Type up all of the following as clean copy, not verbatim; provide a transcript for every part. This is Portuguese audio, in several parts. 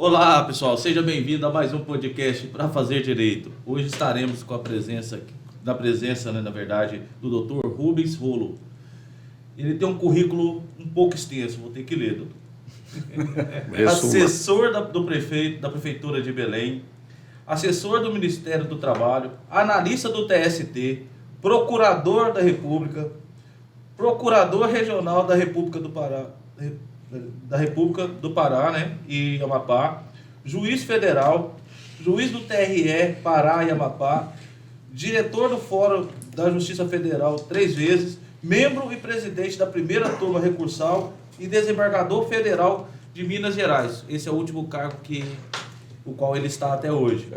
Olá, pessoal, seja bem-vindo a mais um podcast para fazer direito. Hoje estaremos com a presença, na verdade, do Dr. Rubens Rolo. Ele tem um currículo um pouco extenso, vou ter que ler, doutor. Assessor do prefeito, da Prefeitura de Belém, assessor do Ministério do Trabalho, analista do TST, procurador da República, procurador regional da República do Pará, né, e Amapá, juiz federal, juiz do TRE Pará e Amapá, diretor do Fórum da Justiça Federal 3 vezes, membro e presidente da primeira turma recursal e desembargador federal de Minas Gerais. Esse é o último cargo o qual ele está até hoje.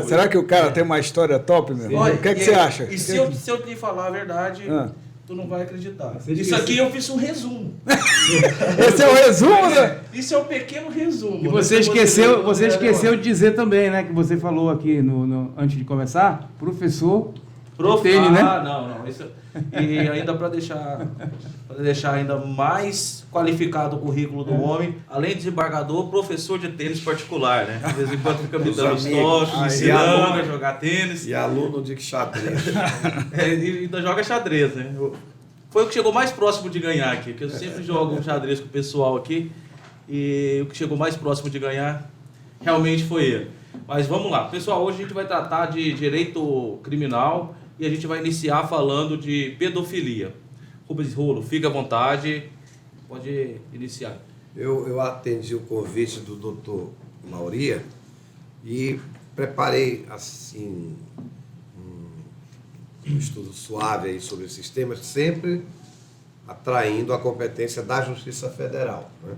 Será que o cara tem uma história top, meu irmão? O que você acha? E se eu te falar a verdade, tu não vai acreditar. Isso aqui eu fiz um resumo. Esse é o resumo, né? Isso é um pequeno resumo. E você esqueceu de dizer também, né? Que você falou aqui antes de começar, professor Tênis, né? Não. E ainda para deixar ainda mais qualificado o currículo do homem, além de desembargador, professor de tênis particular, né? De vez em quando fica me dando os toques, me ensinando a jogar tênis. E aluno de xadrez. E ainda joga xadrez, né? Foi o que chegou mais próximo de ganhar aqui, porque eu sempre jogo um xadrez com o pessoal aqui, e o que chegou mais próximo de ganhar realmente foi ele. Mas vamos lá. Pessoal, hoje a gente vai tratar de direito criminal e a gente vai iniciar falando de pedofilia. Rubens Rolo, fica à vontade, pode iniciar. Eu atendi o convite do doutor Mauria e preparei assim um estudo suave aí sobre esses temas, sempre atraindo a competência da Justiça Federal, né?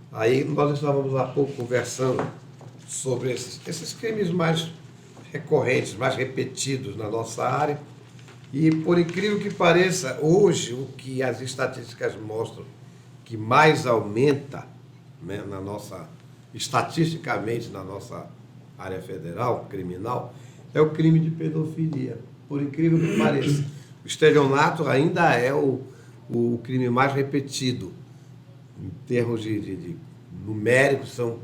Aí nós estávamos há pouco conversando sobre esses crimes mais recorrentes, mais repetidos na nossa área. E, por incrível que pareça, hoje o que as estatísticas mostram que mais aumenta, né, estatisticamente na nossa área federal, criminal, é o crime de pedofilia. Por incrível que pareça. O estelionato ainda é o crime mais repetido. Em termos de numéricos, são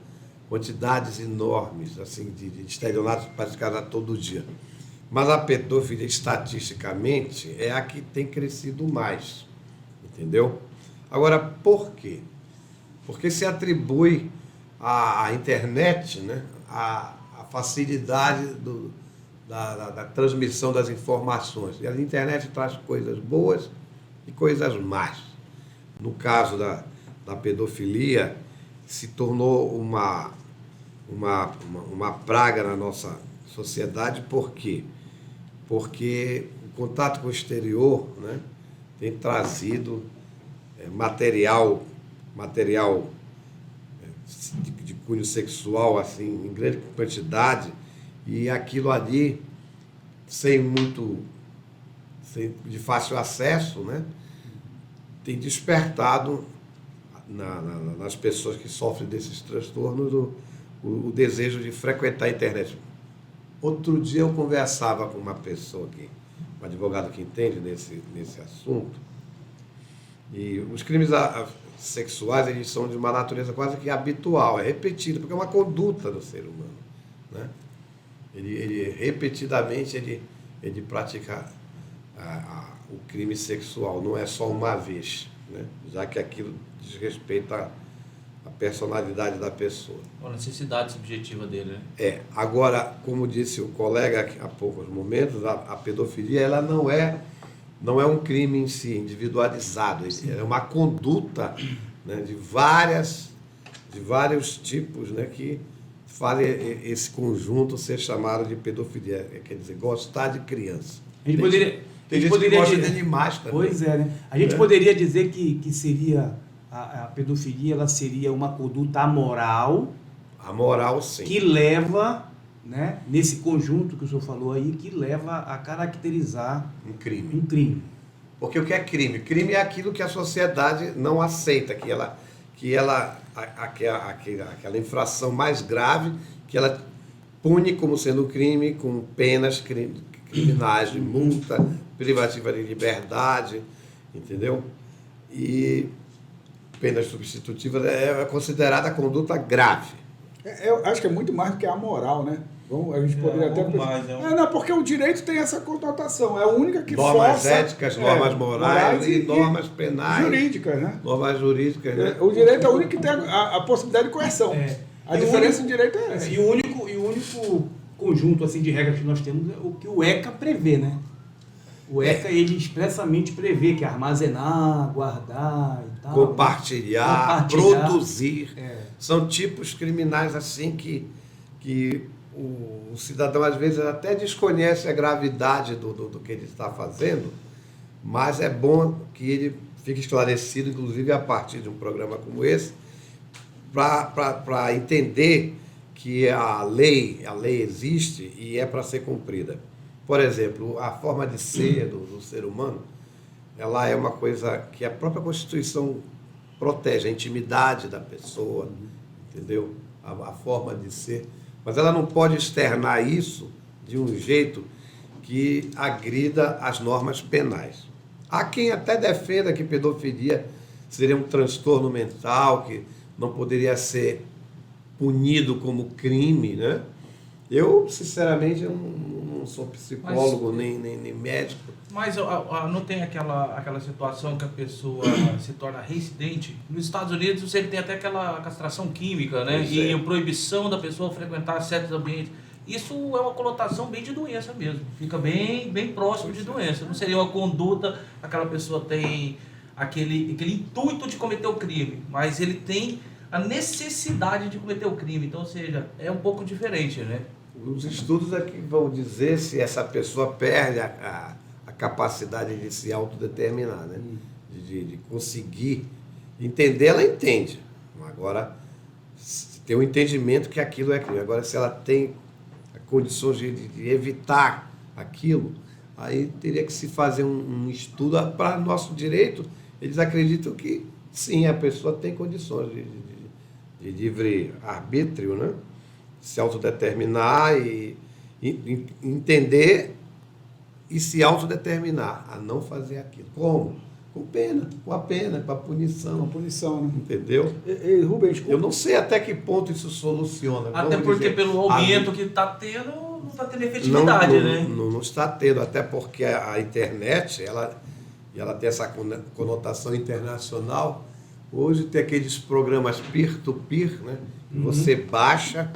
quantidades enormes assim, de estelionatos praticados a todo dia. Mas a pedofilia, estatisticamente, é a que tem crescido mais, entendeu? Agora, por quê? Porque se atribui à internet, né, a facilidade da transmissão das informações. E a internet traz coisas boas e coisas más. No caso da pedofilia, se tornou uma praga na nossa sociedade. Por quê? Porque o contato com o exterior, né, tem trazido material de cunho sexual assim, em grande quantidade, e aquilo ali, de fácil acesso, né, tem despertado nas pessoas que sofrem desses transtornos o desejo de frequentar a internet. Outro dia eu conversava com uma pessoa um advogado que entende nesse assunto, e os crimes sexuais, eles são de uma natureza quase que habitual, é repetido, porque é uma conduta do ser humano, né? Ele repetidamente ele pratica o crime sexual, não é só uma vez, né? Já que aquilo diz respeito à personalidade da pessoa. A necessidade subjetiva dele, né? Agora, como disse o colega há poucos momentos, a pedofilia ela não é um crime em si, individualizado, é uma conduta, né, de vários tipos, né, que fazem esse conjunto ser chamado de pedofilia, quer dizer, gostar de criança. Tem gente que gosta de animais também. Pois é, né? A gente poderia dizer que seria a pedofilia, ela seria uma conduta amoral. Amoral, sim. Que leva, né, nesse conjunto que o senhor falou aí, que leva a caracterizar um crime. Um crime. Porque o que é crime? Crime é aquilo que a sociedade não aceita, aquela infração mais grave, que ela pune como sendo crime, com penas criminais de multa, privativa de liberdade, entendeu? E penas substitutivas é considerada conduta grave. Eu acho que é muito mais do que a moral, né? A gente poderia até... mais, não, porque o direito tem essa conotação. É a única que normas força... éticas, normas morais e normas penais. Jurídicas, né? Normas jurídicas, né? O direito é o único que tem a possibilidade de coerção. A diferença do direito é essa. E o único conjunto assim, de regras que nós temos é o que o ECA prevê, né? O ECA, ele expressamente prevê que armazenar, guardar e tal. Compartilhar. Produzir. São tipos criminais assim que o cidadão às vezes até desconhece a gravidade do que ele está fazendo, mas é bom que ele fique esclarecido, inclusive a partir de um programa como esse, para entender que a lei existe e é para ser cumprida. Por exemplo, a forma de ser do ser humano, ela é uma coisa que a própria Constituição protege, a intimidade da pessoa, entendeu? A forma de ser. Mas ela não pode externar isso de um jeito que agrida as normas penais. Há quem até defenda que pedofilia seria um transtorno mental, que não poderia ser punido como crime, né? Eu, sinceramente, não sou psicólogo, nem médico. Mas não tem aquela situação que a pessoa se torna reincidente? Nos Estados Unidos você tem até aquela castração química, né? E a proibição da pessoa frequentar certos ambientes. Isso é uma conotação bem de doença mesmo. Fica bem próximo de doença. Não seria uma conduta, aquela pessoa tem aquele intuito de cometer o crime, mas ele tem a necessidade de cometer o crime. Então, ou seja, é um pouco diferente, né? Os estudos aqui vão dizer se essa pessoa perde a capacidade de se autodeterminar, né? De conseguir entender, ela entende. Agora, tem um entendimento que aquilo é crime. Agora, se ela tem condições de evitar aquilo, aí teria que se fazer um estudo. Para nosso direito, eles acreditam que sim, a pessoa tem condições de livre arbítrio, né? Se autodeterminar e entender e se autodeterminar a não fazer aquilo. Como? Com pena, com a pena, com a punição. Com a punição, né? Entendeu? Rubens, eu não sei até que ponto isso soluciona. Até porque pelo aumento que está tendo, não está tendo efetividade, né? Não está tendo, até porque a internet, ela tem essa conotação internacional. Hoje tem aqueles programas peer-to-peer, né? Você baixa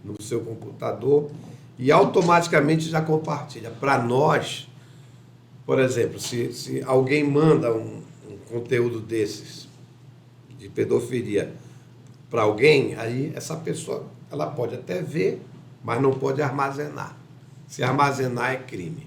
no seu computador e automaticamente já compartilha. Para nós, por exemplo, se alguém manda um conteúdo desses, de pedofilia, para alguém, aí essa pessoa ela pode até ver, mas não pode armazenar. Se armazenar é crime.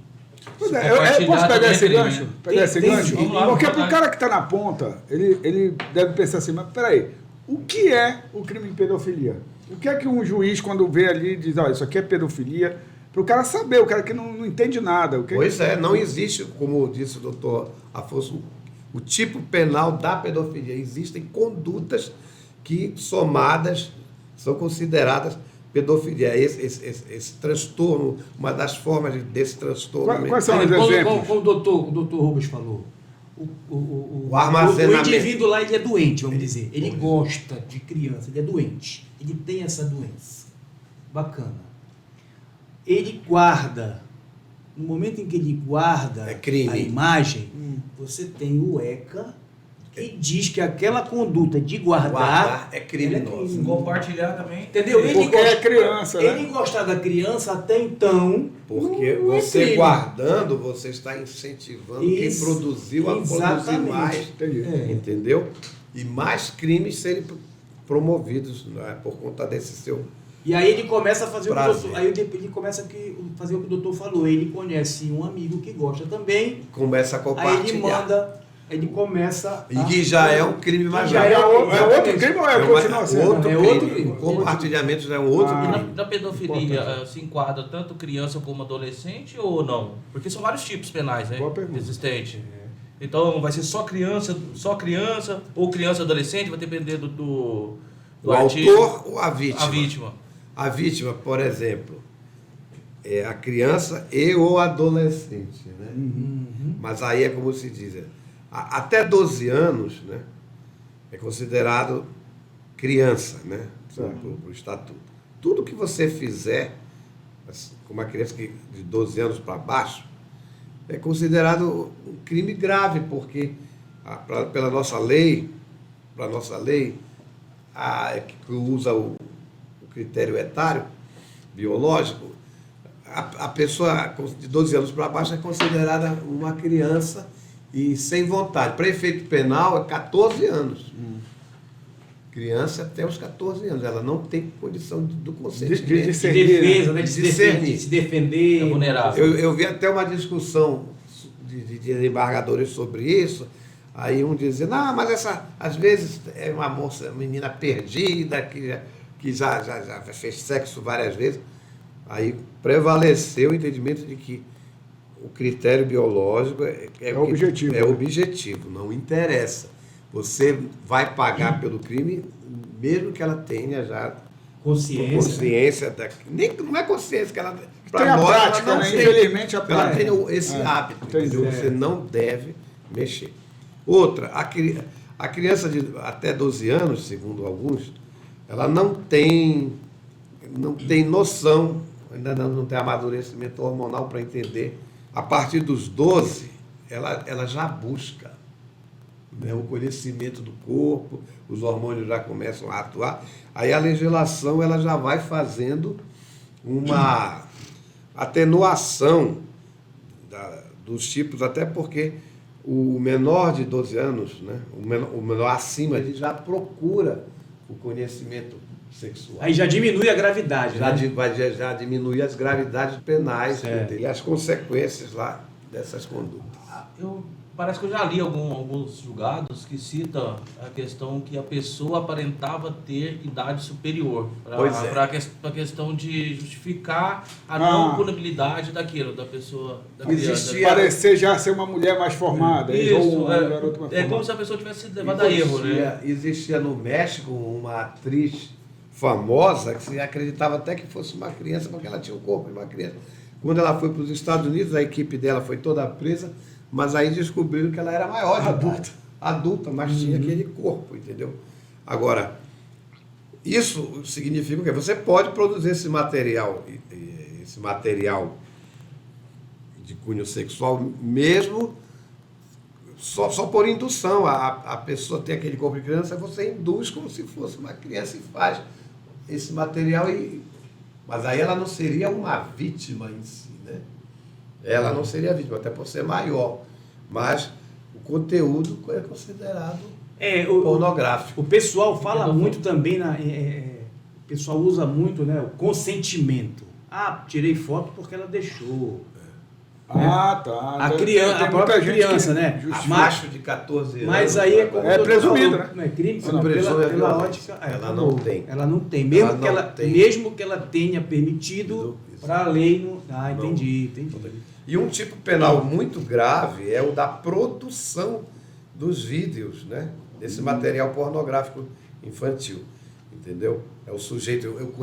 Pois é, eu posso pegar esse gancho? Porque para o cara que está na ponta, ele deve pensar assim, mas peraí, o que é o crime de pedofilia? O que é que um juiz, quando vê ali, diz, isso aqui é pedofilia, para o cara saber, o cara que não entende nada. Pois é, não existe, como disse o doutor Afonso, o tipo penal da pedofilia. Existem condutas que, somadas, são consideradas pedofilia. Esse transtorno, uma das formas desse transtorno... Quais são os exemplos? Como o doutor Rubens falou, o armazenamento. O indivíduo lá, ele é doente, vamos dizer. Ele gosta de criança, ele é doente. Ele tem essa doença. Bacana. Ele guarda. No momento em que ele guarda a imagem, você tem o ECA, que diz que aquela conduta de guardar é criminoso. Compartilhar também. Entendeu? Porque é criança, né? Ele gostar da criança até então. Porque você guardando, você está incentivando quem produziu a produzir mais. Entendeu? E mais crimes serem promovidos, né, por conta desse seu. E aí ele começa a fazer ele começa a fazer o que o doutor falou. Ele conhece um amigo que gosta também. Começa a compartilhar. Aí ele manda. Ele começa. E que já é um crime mais grave. É outro crime ou continua sendo? Outro crime. Compartilhamento já é um outro crime. E na pedofilia se enquadra tanto criança como adolescente ou não? Porque são vários tipos penais, né? Existentes. Então vai ser só criança ou criança adolescente, vai depender do autor ou a vítima. A vítima. A vítima, por exemplo, é a criança e o adolescente, né? Mas aí é como se diz, até 12 anos, né, é considerado criança, né? Para o estatuto. Tudo que você fizer assim, com uma criança de 12 anos para baixo é considerado um crime grave, porque pela nossa lei, que usa o critério etário, biológico, a pessoa de 12 anos para baixo é considerada uma criança e sem vontade. Para efeito penal, é 14 anos. Criança até os 14 anos. Ela não tem condição do consentimento. De defesa, né? De se defender. É vulnerável. Eu vi até uma discussão de desembargadores sobre isso. Aí um dizia, não, mas às vezes é uma menina perdida, que já fez sexo várias vezes. Aí prevaleceu o entendimento de que o critério biológico é objetivo. É objetivo, não interessa. Você vai pagar pelo crime, mesmo que ela tenha já consciência não é consciência que ela para nós, prática, ela não tem, infelizmente ela tem esse hábito, entendeu? Você não deve mexer. Outra, a criança de até 12 anos, segundo alguns, ela não tem noção, ainda não tem amadurecimento hormonal para entender. A partir dos 12, ela já busca, né, o conhecimento do corpo, os hormônios já começam a atuar. Aí a legislação ela já vai fazendo uma atenuação dos tipos, até porque o menor de 12 anos, né, o menor acima, ele já procura o conhecimento sexual. Aí já diminui a gravidade. Já diminui as gravidades penais e as consequências lá dessas condutas. Parece que eu já li alguns julgados que citam a questão que a pessoa aparentava ter idade superior. Para a questão de justificar a não punibilidade da pessoa, da criança. Parecer já ser uma mulher mais formada. Isso, como se a pessoa tivesse sido levada a erro, né? Existia no México uma atriz famosa que se acreditava até que fosse uma criança, porque ela tinha o corpo de uma criança. Quando ela foi para os Estados Unidos, a equipe dela foi toda presa, mas aí descobriram que ela era maior de adulta, mas tinha aquele corpo, entendeu? Agora, isso significa que você pode produzir esse material de cunho sexual mesmo só por indução. A pessoa tem aquele corpo de criança, você induz como se fosse uma criança e faz esse material, mas aí ela não seria uma vítima em si, né? Ela não seria vítima, até por ser maior, mas o conteúdo é considerado pornográfico. O pessoal fala muito também, o pessoal usa muito, né, o consentimento. Tirei foto porque ela deixou. Tá. A própria criança, né? Macho de 14 anos. Mas aí é como presumido, né? Não é crime, pela ótica. Ela não tem. Ela não tem. Mesmo que ela tenha permitido, para a lei não. Entendi. E um tipo penal muito grave é o da produção dos vídeos, né? Desse material pornográfico infantil. Entendeu? É o sujeito. Eu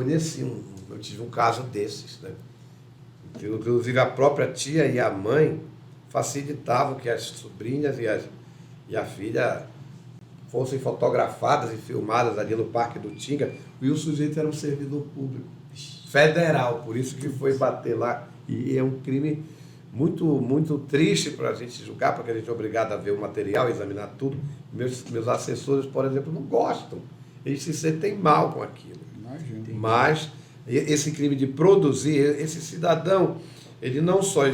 tive um caso desses, né? Inclusive a própria tia e a mãe facilitavam que as sobrinhas e a filha fossem fotografadas e filmadas ali no Parque do Tinga, e o sujeito era um servidor público federal, por isso que foi bater lá. E é um crime muito, muito triste para a gente julgar, porque a gente é obrigado a ver o material, examinar tudo. Meus assessores, por exemplo, não gostam, eles se sentem mal com aquilo. Imagina. Mas esse crime de produzir, esse cidadão, ele não só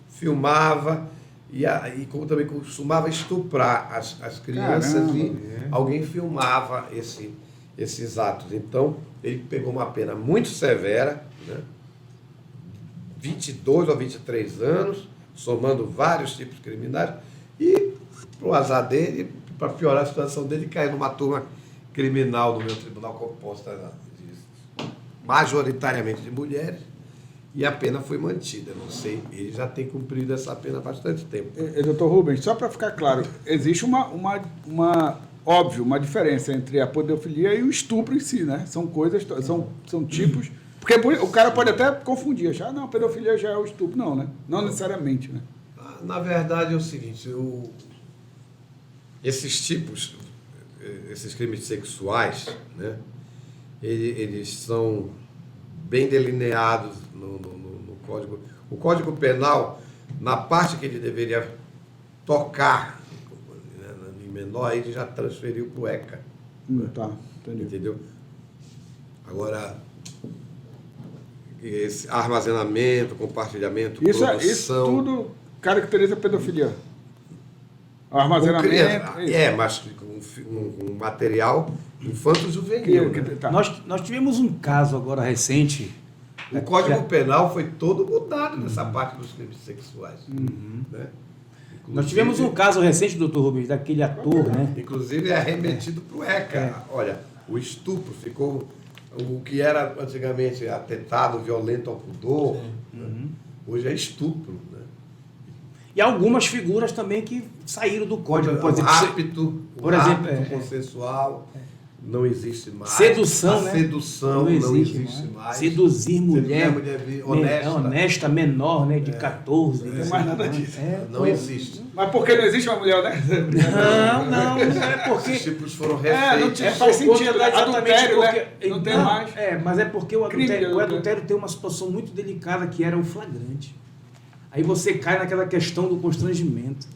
filmava e como também costumava estuprar as crianças. Alguém filmava esses atos. Então, ele pegou uma pena muito severa, né? 22 ou 23 anos, somando vários tipos criminais, e, para o azar dele, para piorar a situação dele, caiu numa turma criminal do meu tribunal composta majoritariamente de mulheres, e a pena foi mantida. Não sei, ele já tem cumprido essa pena há bastante tempo. Doutor Rubens, só para ficar claro, existe uma diferença entre a pedofilia e o estupro em si, né? São coisas, são tipos... Porque o cara pode até confundir, achar, não, pedofilia já é o estupro. Não, né? Não necessariamente, né? Na verdade é o seguinte, esses tipos, esses crimes sexuais, né, eles são bem delineados no Código. O Código Penal, na parte que ele deveria tocar, né, em menor, ele já transferiu para o ECA. Tá, entendi. Entendeu? Agora, esse armazenamento, compartilhamento, produção... Isso tudo caracteriza pedofilia. O armazenamento... mas um material infanto-juvenil. Né? Tá. Nós tivemos um caso agora recente. O Código Penal foi todo mudado nessa parte dos crimes sexuais. Né? Nós tivemos um caso recente, doutor Rubens, daquele ator, né? Inclusive é remetido para o ECA. Olha, o estupro ficou... O que era antigamente atentado violento ao pudor, hoje é estupro. Né? E algumas figuras também que saíram do código. Por exemplo, o rapto consensual não existe mais. Sedução, né? Sedução não existe mais. Seduzir mulher honesta, menor, né, de 14. Não tem mais nada disso. Não existe. Mas por que não existe uma mulher honesta? Não é porque... Os tipos foram refeitos. Faz sentido, adultério, porque não tem mais. Mas é porque o adultério tem uma situação muito delicada que era o flagrante. Aí você cai naquela questão do constrangimento.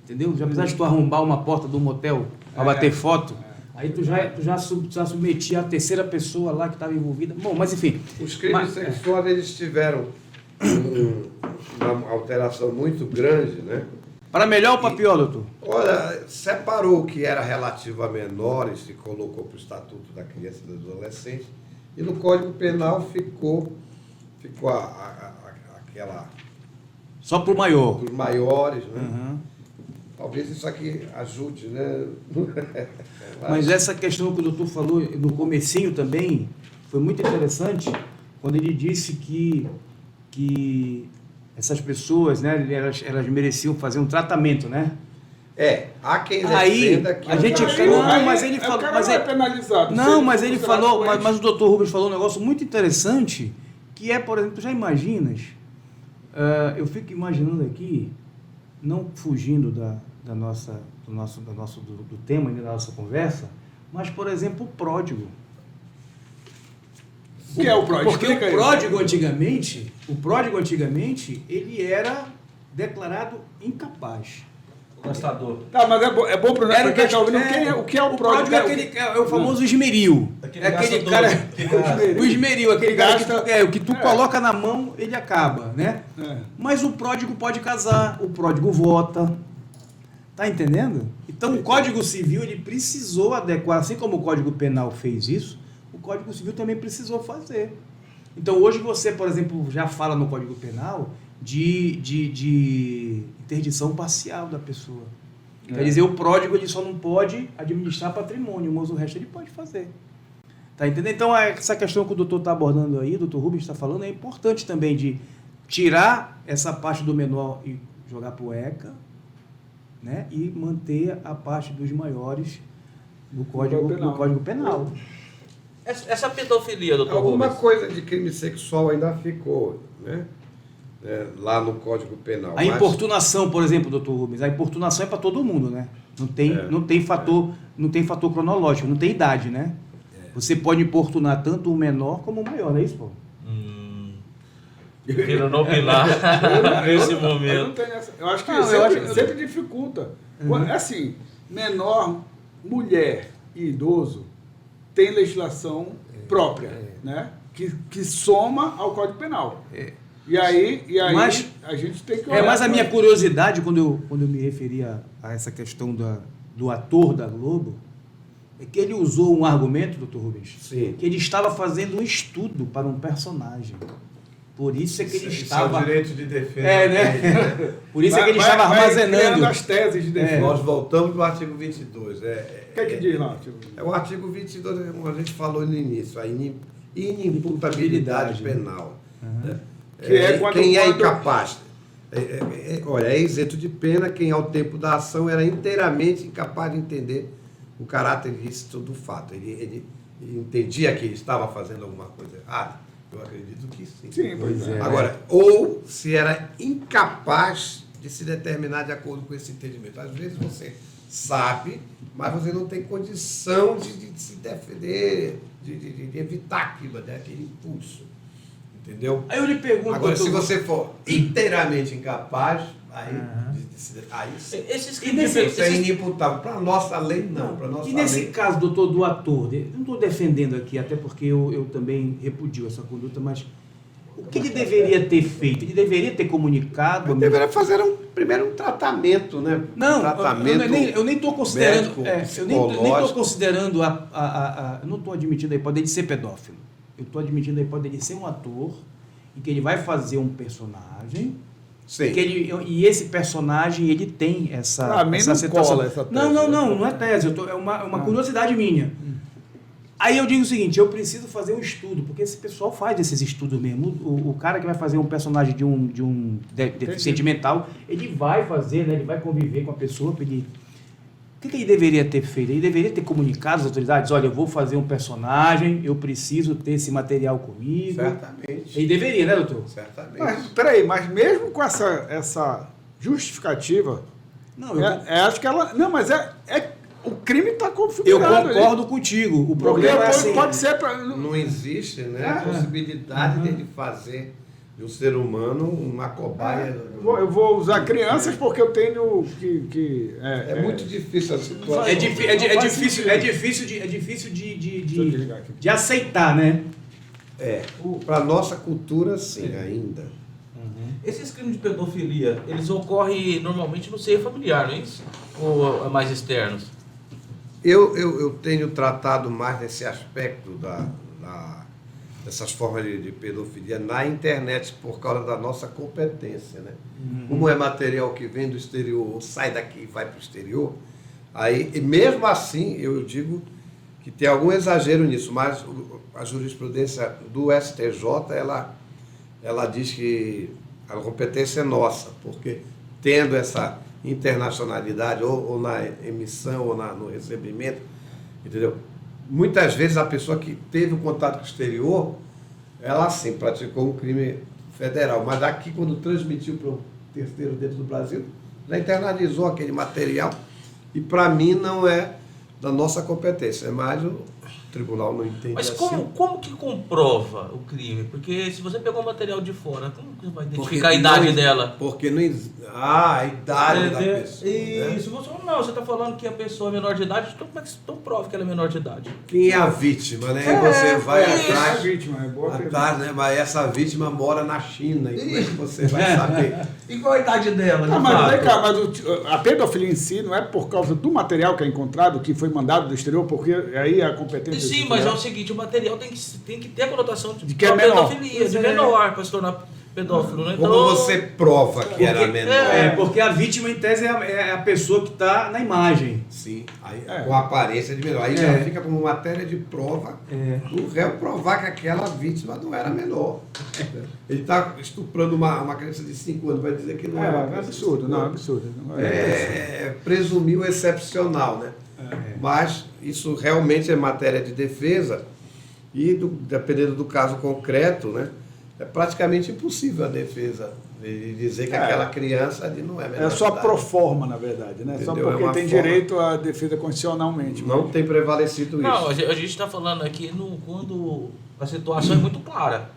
Entendeu? Já precisaste tu arrombar uma porta de um motel para bater foto? Aí tu já submetia a terceira pessoa lá que estava envolvida. Bom, mas enfim. Os crimes sexuais, eles tiveram uma alteração muito grande, né? Para melhor ou para pior, doutor? Olha, separou o que era relativo a menores e colocou para o Estatuto da Criança e do Adolescente. E no Código Penal ficou aquela... Só para o maior. Os maiores, né? Talvez isso aqui ajude, né? Mas essa questão que o doutor falou no comecinho também foi muito interessante, quando ele disse que essas pessoas, né, elas mereciam fazer um tratamento, né? Há quem defenda que... mas ele falou... Mas é penalizado. Não, mas ele falou... Mas o doutor Rubens falou um negócio muito interessante, que é, por exemplo, tu já imaginas... eu fico imaginando aqui, não fugindo do tema da nossa conversa, mas, por exemplo, o pródigo. O que é o pródigo? Porque o pródigo antigamente, ele era declarado incapaz. Gastador. Tá, mas é bom para quem está ouvindo. O que é o pródigo? É o famoso esmeril. Aquele cara... O esmeril, aquele cara que tu coloca na mão, ele acaba, né? Mas o pródigo pode casar, o pródigo vota. Tá entendendo? Então, o Código Civil, ele precisou adequar, assim como o Código Penal fez isso, o Código Civil também precisou fazer. Então, hoje você, por exemplo, já fala no Código Penal de interdição parcial da pessoa. Quer dizer, o pródigo ele só não pode administrar patrimônio, mas o resto ele pode fazer. Tá entendendo? Então, essa questão que o doutor está abordando aí, o doutor Rubens está falando, é importante também de tirar essa parte do menor e jogar para o ECA, né? E manter a parte dos maiores no Código Penal. Essa pedofilia, doutor Alguma Rubens? coisa de crime sexual ainda ficou, né? Lá no Código Penal. A importunação, por exemplo, doutor Rubens, a importunação é para todo mundo, né? Não tem fator cronológico, não tem idade, né? Você pode importunar tanto o menor como o maior, não é isso, pô? Eu prefiro não opinar nesse momento. Eu acho que sempre dificulta. É assim, menor, mulher e idoso tem legislação própria, né? Que soma ao Código Penal. E aí mas, a gente tem que olhar... Mas a minha curiosidade, quando eu me referi a essa questão do ator da Globo, é que ele usou um argumento, doutor Rubens, Sim. que ele estava fazendo um estudo para um personagem. Por isso é que ele estava... Isso é o direito de defesa. Né? Por isso é que ele estava armazenando as teses de defesa. Nós voltamos para o artigo 22. O que é que diz lá? É o artigo 22, como a gente falou no início, a inimputabilidade penal. Né? Que quem é incapaz. Olha, é isento de pena quem, ao tempo da ação, era inteiramente incapaz de entender o caráter ilícito do fato. Ele entendia que ele estava fazendo alguma coisa errada. Eu acredito que sim. Sim, pois é. Agora, ou se era incapaz de se determinar de acordo com esse entendimento. Às vezes você sabe, mas você não tem condição de se defender, de evitar aquilo, né? Aquele impulso. Entendeu? Aí eu lhe pergunto... Agora, se você for inteiramente incapaz, aí Esses isso é inimputável. Para a nossa lei, não. Pra nossa e nesse lei... caso, doutor, do ator, não estou defendendo aqui, até porque eu também repudio essa conduta, mas o que ele deveria ter feito? Ele deveria ter comunicado... Ele deveria fazer primeiro um tratamento, né? Não, tratamento eu nem estou considerando... médico, eu nem estou considerando eu não estou admitindo a hipótese de ser pedófilo. Eu estou admitindo a hipótese de ser um ator e que ele vai fazer um personagem... Sim. E esse personagem, ele tem essa situação. Não é tese, é uma curiosidade minha. Aí eu digo o seguinte, eu preciso fazer um estudo, porque esse pessoal faz esses estudos mesmo. O cara que vai fazer um personagem de um deficiente mental, ele vai fazer, né, ele vai conviver com a pessoa, pedir. O que ele deveria ter feito? Ele deveria ter comunicado às autoridades, olha, eu vou fazer um personagem, eu preciso ter esse material comigo. Certamente. Ele deveria, né, doutor? Certamente. Mas, peraí, mas mesmo com essa justificativa, acho que ela... Não, mas o crime está configurado. Eu concordo contigo. O problema pode ser... Não existe, né, a possibilidade dele fazer de um ser humano uma cobaia. Eu vou usar crianças porque eu tenho que... É muito difícil a situação. É difícil de aceitar, né? Para a nossa cultura, sim, ainda. Esses crimes de pedofilia, eles ocorrem normalmente no seio familiar, não é isso? Ou é mais externos? Eu tenho tratado mais nesse aspecto dessas formas de pedofilia na internet por causa da nossa competência, né? Como é material que vem do exterior, ou sai daqui e vai para o exterior, aí, e mesmo assim, eu digo que tem algum exagero nisso, mas a jurisprudência do STJ, ela diz que a competência é nossa, porque tendo essa internacionalidade, ou na emissão, ou no recebimento, entendeu? Muitas vezes a pessoa que teve um contato com o exterior, ela sim praticou um crime federal, mas aqui quando transmitiu para um terceiro dentro do Brasil, já internalizou aquele material e para mim não é da nossa competência, é mais o tribunal não entende. Mas assim. como que comprova o crime? Porque se você pegou o material de fora, como que você vai identificar a idade dela? Porque não a idade da pessoa. Isso, Né? você está falando que a pessoa é menor de idade, então como é que você prova que ela é menor de idade? Quem é a vítima, né? Você vai atrás. A vítima, é boa atrás, né? Mas essa vítima mora na China, e como é que você vai saber? E qual a idade dela? Mas a pedofilia em si não é por causa do material que é encontrado, que foi mandado do exterior, porque aí a competência... Sim, mas é o seguinte, o material tem que ter a conotação de que é menor. Pedofilia, de menor, para se tornar pedófilo, né? Como você prova que era menor? Porque a vítima, em tese, é a pessoa que está na imagem. Sim, aí, com a aparência de menor. Aí já fica como matéria de prova o réu provar que aquela vítima não era menor. Ele está estuprando uma criança de 5 anos, vai dizer que não é absurdo, não é absurdo. Presumir o excepcional, né? Mas isso realmente é matéria de defesa e, dependendo do caso concreto, né, é praticamente impossível a defesa de dizer que aquela criança não é menor. É só pro forma, na verdade, né? Entendeu? Só porque tem direito à defesa constitucionalmente. Não tem prevalecido isso. Não, a gente está falando aqui quando a situação é muito clara.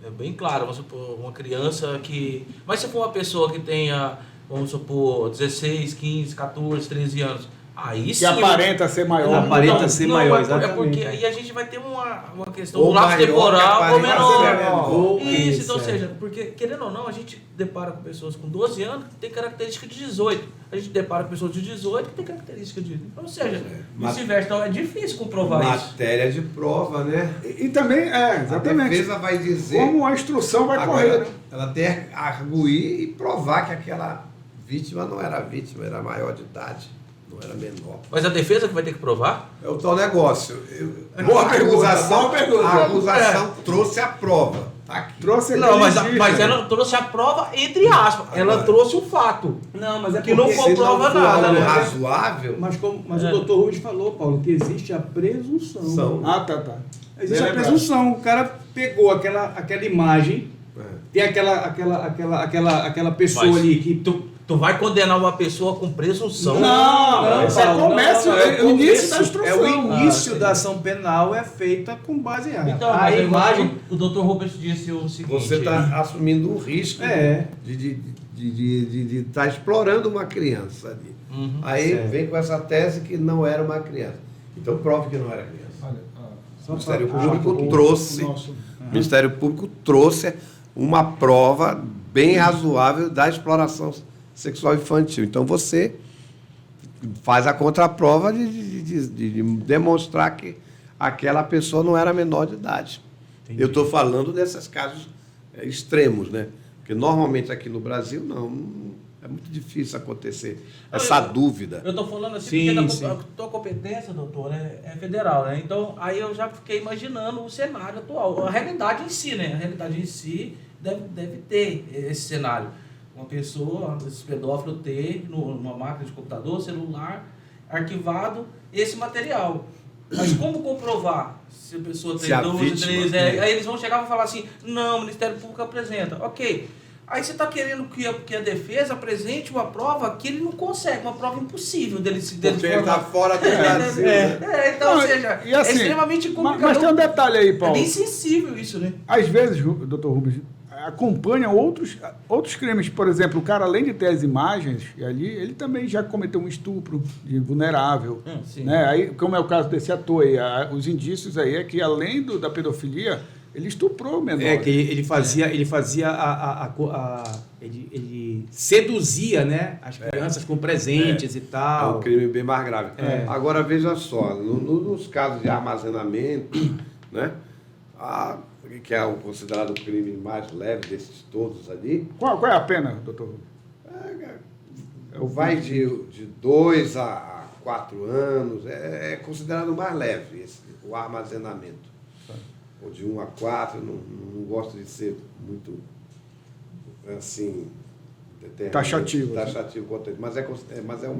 É bem claro, vamos supor, uma criança que... Mas se for uma pessoa que tenha, vamos supor, 16, 15, 14, 13 anos... Aí que sim, aparenta ser maior. Aparenta ser maior, exatamente. É porque aí a gente vai ter uma questão do lapso temporal ou menor. Isso, então, ou seja, porque, querendo ou não, a gente depara com pessoas com 12 anos que tem característica de 18. A gente depara com pessoas de 18 que tem característica de... Ou seja, vice-versa. Então é difícil comprovar isso. Matéria de prova, né? E também, exatamente. A defesa vai dizer... Como a instrução vai correr, né? Ela tem que arguir e provar que aquela vítima não era vítima, era maior de idade. Não era menor. Mas a defesa que vai ter que provar? É o tal negócio. Boa pergunta. A acusação trouxe a prova. Tá aqui. Trouxe não, mas ela trouxe a prova entre aspas. Ela trouxe o fato. Não, mas é que não comprova nada. Né? Razoável. Mas o doutor Rubens falou, Paulo, que existe a presunção. Tá. Existe a presunção. O cara pegou aquela imagem, tem aquela pessoa ali que Tu vai condenar uma pessoa com presunção? Não, isso é comércio, é o início da instrução. É o início da ação penal é feita com base em Então, a mas imagem. o Dr. Rubens disse o seguinte... Você está assumindo o risco de estar explorando uma criança ali. Aí vem com essa tese que não era uma criança. Então prove que não era criança. O Ministério Público trouxe... O Ministério Público trouxe uma prova bem razoável da exploração sexual infantil. Então você faz a contraprova de demonstrar que aquela pessoa não era menor de idade. Entendi. Eu estou falando desses casos extremos, né? Porque normalmente aqui no Brasil não é muito difícil acontecer essa dúvida. Eu estou falando assim porque a tua competência, doutor, é federal, né? Então, aí eu já fiquei imaginando o cenário atual, a realidade em si, né? A realidade em si deve ter esse cenário. Uma pessoa, esse pedófilo ter numa máquina de computador, celular, arquivado esse material. Mas como comprovar se a pessoa tem 12, 13... Aí eles vão chegar e vão falar assim, não, o Ministério Público apresenta. Ok. Aí você está querendo que a defesa apresente uma prova que ele não consegue, uma prova impossível dele se porque ele está fora do Brasil. Então, ou seja, e assim, é extremamente complicado. Mas tem um detalhe aí, Paulo. É bem sensível isso, né? Às vezes, doutor Rubens, acompanham outros crimes. Por exemplo, o cara, além de ter as imagens ali, ele também já cometeu um estupro de vulnerável. Né? Aí, como é o caso desse ator aí, os indícios aí é que, além da pedofilia, ele estuprou o menor. Que ele seduzia, né, as crianças com presentes e tal. É um crime bem mais grave. Agora, veja só, nos casos de armazenamento, né, que é o considerado o crime mais leve desses todos ali. Qual é a pena, doutor? Vai de 2 a 4 anos, é considerado mais leve o armazenamento. Ou de 1 a 4, não gosto de ser muito, assim, taxativo quanto a isso, mas é o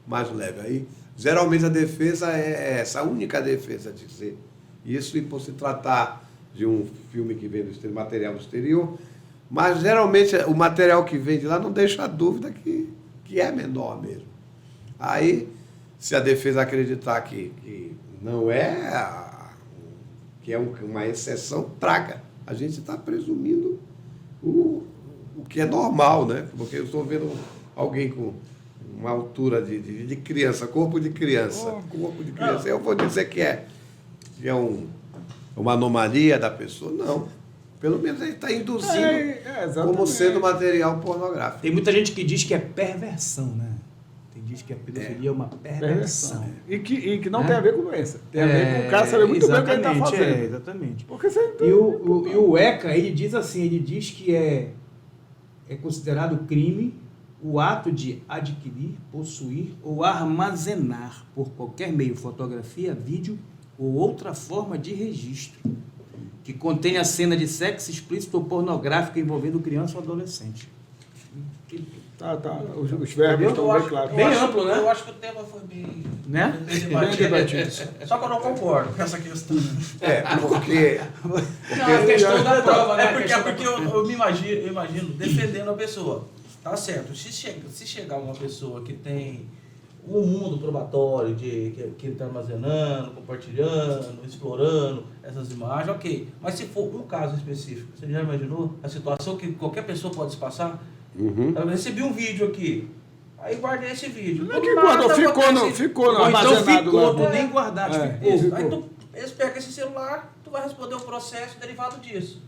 mais leve. Aí, geralmente a defesa é essa, a única defesa de ser isso, e por se tratar de um filme que vem do exterior, material do exterior, mas geralmente o material que vem de lá não deixa dúvida que é menor mesmo. Aí, se a defesa acreditar que não é... que é uma exceção, traga. A gente está presumindo o que é normal, né? Porque eu estou vendo alguém com uma altura de criança, corpo de criança. Eu vou dizer que é uma anomalia da pessoa? Não. Pelo menos ele está induzindo como sendo material pornográfico. Tem muita gente que diz que é perversão, né? Diz que a pedofilia é uma perversão. E que não tem a ver com doença. Tem a ver com o cara saber muito bem o que ele está fazendo. Exatamente. Porque e o ECA, ele diz assim, ele diz que é considerado crime o ato de adquirir, possuir ou armazenar por qualquer meio, fotografia, vídeo ou outra forma de registro que contenha cena de sexo explícito ou pornográfica envolvendo criança ou adolescente. Tá. Os verbos estão bem claros. Bem amplo, né? Eu acho que o tema foi bem debatido. Só que eu não concordo com essa questão. Porque... a questão da prova, né? Porque eu me imagino defendendo a pessoa. Tá certo. Se chegar uma pessoa que tem um mundo probatório que ele está armazenando, compartilhando, explorando essas imagens, ok. Mas se for um caso específico, você já imaginou a situação que qualquer pessoa pode se passar? Eu recebi um vídeo aqui, aí guardei esse vídeo. Não é que guardou, ficou no armazenado. Tu nem guardado, ficou. Aí eles pegam esse celular, tu vai responder um processo derivado disso.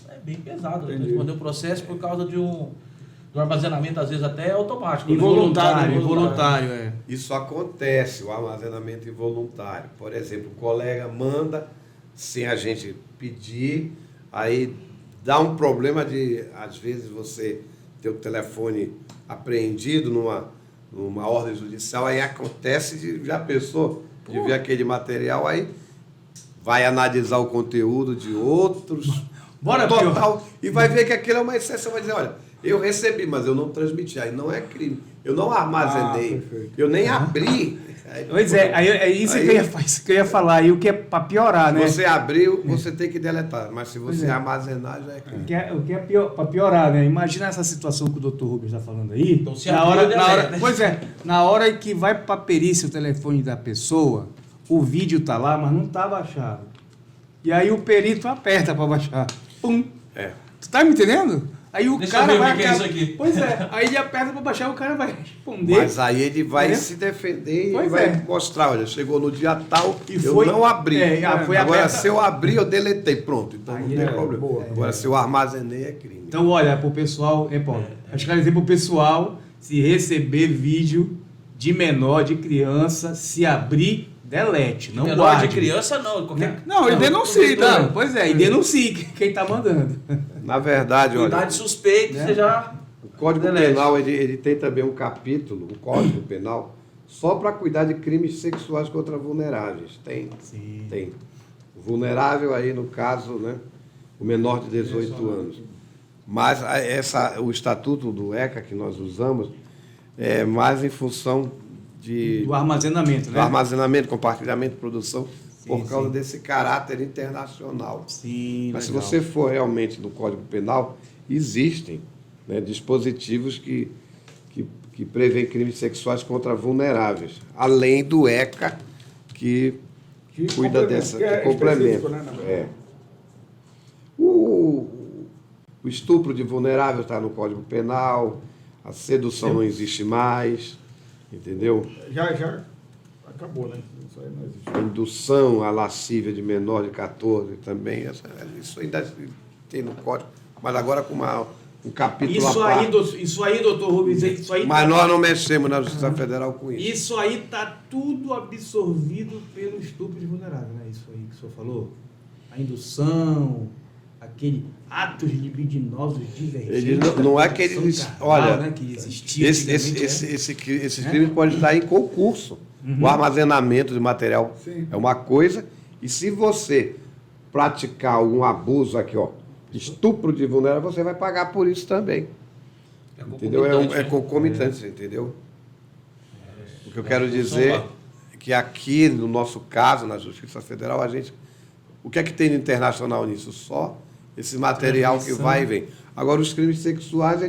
É bem pesado, né? Responder um processo por causa do armazenamento, às vezes até automático. Involuntário. Isso acontece, o armazenamento involuntário. Por exemplo, o colega manda sem a gente pedir, aí dá um problema de, às vezes, você ter o telefone apreendido numa ordem judicial, aí acontece de já pensou de ver aquele material, aí vai analisar o conteúdo de outros, Bora, total, e vai ver que aquilo é uma exceção, vai dizer, olha, Eu recebi, mas eu não transmiti. Aí não é crime. Eu não armazenei. Eu nem abri. Pois é isso que eu ia falar. E o que é para piorar, né? Se você abriu, você tem que deletar. Mas se você armazenar, já é crime. O que é para piorar, né? Imagina essa situação que o Dr. Rubens está falando aí. Então, se abriu, pois é, na hora que vai para perícia o telefone da pessoa, o vídeo tá lá, mas não tá baixado. E aí o perito aperta para baixar. Pum. Tu tá me entendendo? Aí o cara vai... É isso aqui. Pois é, aí ele aperta para baixar, o cara vai responder. Mas aí ele vai se defender e vai mostrar, olha, chegou no dia tal e eu não abri. Agora, se eu abri, eu deletei. Pronto, então não tem problema. Agora, se eu armazenei, é crime. Então, olha, pro pessoal, Paulo, esclarecer pro pessoal, se receber vídeo de menor, de criança, se abrir, delete, não menor guarde. De criança, não. Não, e denuncie, tá? Pois é, e denuncie quem tá mandando. Na verdade, olha... Cuidado suspeito, você já... O Código Penal, ele tem também um capítulo, o Código Penal, só para cuidar de crimes sexuais contra vulneráveis. Tem. Sim. Tem. Vulnerável aí, no caso, né, o menor de 18 anos. Mas o estatuto do ECA que nós usamos é mais em função do armazenamento, né? Do armazenamento, compartilhamento, produção, por causa desse caráter internacional. Sim, mas legal. Se você for realmente no Código Penal, existem, né, dispositivos que prevêem crimes sexuais contra vulneráveis, além do ECA, que cuida dessa, que complementa. Né, O estupro de vulnerável está no Código Penal, a sedução não existe mais, entendeu? Já acabou, né? Isso aí não existe. A indução à lascívia de menor de 14 também, isso ainda tem no Código, mas agora com um capítulo à parte. Isso aí, doutor Rubens, isso aí... Mas nós não mexemos na Justiça Federal com isso. Isso aí está tudo absorvido pelo estupro de vulnerável, né? Isso aí que o senhor falou. A indução, aquele atos libidinosos divergentes. Não é que eles... Olha, né, que existia esses crimes podem estar em concurso. O armazenamento de material é uma coisa, e se você praticar algum abuso aqui, estupro de vulnerável, você vai pagar por isso também. Entendeu? É concomitante, entendeu? O que eu quero dizer é que aqui, no nosso caso, na Justiça Federal, o que é que tem de internacional nisso? Só esse material que vai e vem. Agora, os crimes sexuais,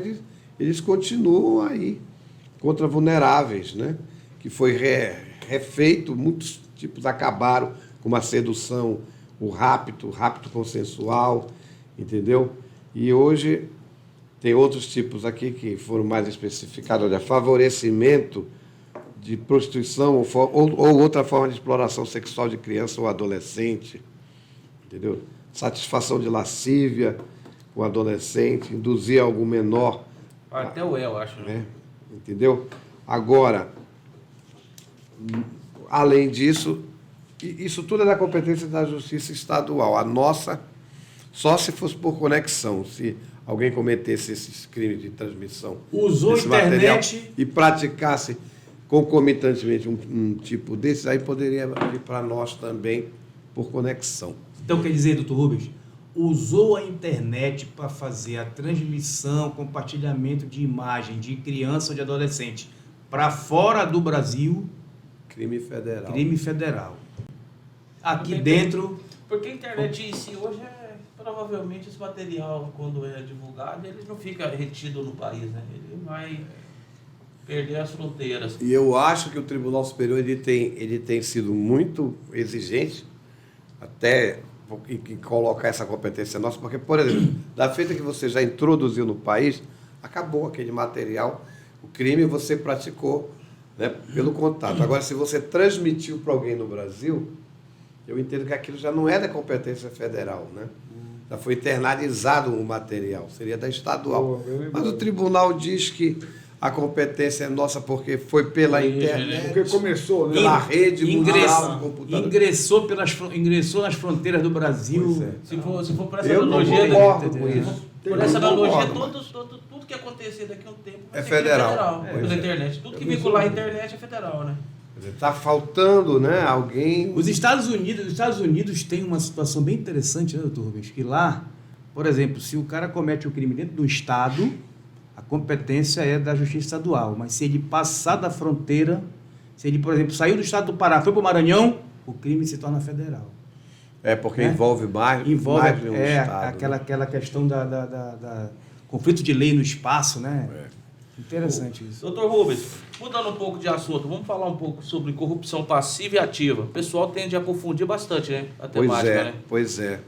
eles continuam aí, contra vulneráveis, né? Que foi refeito, muitos tipos acabaram, como a sedução, o rapto consensual, entendeu? E hoje tem outros tipos aqui que foram mais especificados, olha, favorecimento de prostituição ou outra forma de exploração sexual de criança ou adolescente, entendeu? Satisfação de lascívia com adolescente, induzir algum menor. Até o eu acho. Né? Entendeu? Agora, além disso, isso tudo é da competência da Justiça Estadual. A nossa, só se fosse por conexão, se alguém cometesse esses crimes de transmissão desse material e praticasse concomitantemente um tipo desses, aí poderia vir para nós também por conexão. Então, quer dizer, doutor Rubens, usou a internet para fazer a transmissão, compartilhamento de imagem de criança ou de adolescente para fora do Brasil... Crime federal. Crime federal. Aqui dentro... Porque a internet em si hoje provavelmente esse material, quando é divulgado, ele não fica retido no país, né? Ele vai perder as fronteiras. E eu acho que o Tribunal Superior ele tem sido muito exigente, até em colocar essa competência nossa, porque, por exemplo, da feita que você já introduziu no país, acabou aquele material, o crime você praticou, né, pelo contato. Agora, se você transmitiu para alguém no Brasil, eu entendo que aquilo já não é da competência federal, né? Já foi internalizado o material, seria da estadual. Mas o tribunal diz que a competência é nossa porque foi pela internet. Porque começou, né? Pela rede mundial do computador. Ingressou nas fronteiras do Brasil. Se for por essa eu analogia... não concordo com isso. Por essa analogia, tudo que acontecer daqui a um tempo vai é ser federal. Pela internet. Tudo que vincular a internet é federal, né? Está faltando, né, alguém... Os Estados Unidos têm uma situação bem interessante, né, doutor Rubens? Que lá, por exemplo, se o cara comete um crime dentro do Estado, competência é da Justiça Estadual, mas se ele passar da fronteira, se ele, por exemplo, saiu do estado do Pará, foi para o Maranhão, o crime se torna federal. Porque envolve mais de um estado. Aquela questão da conflito de lei no espaço, né? Interessante isso. Doutor Rubens, mudando um pouco de assunto, vamos falar um pouco sobre corrupção passiva e ativa. O pessoal tende a confundir bastante, né? A temática, né? Pois é.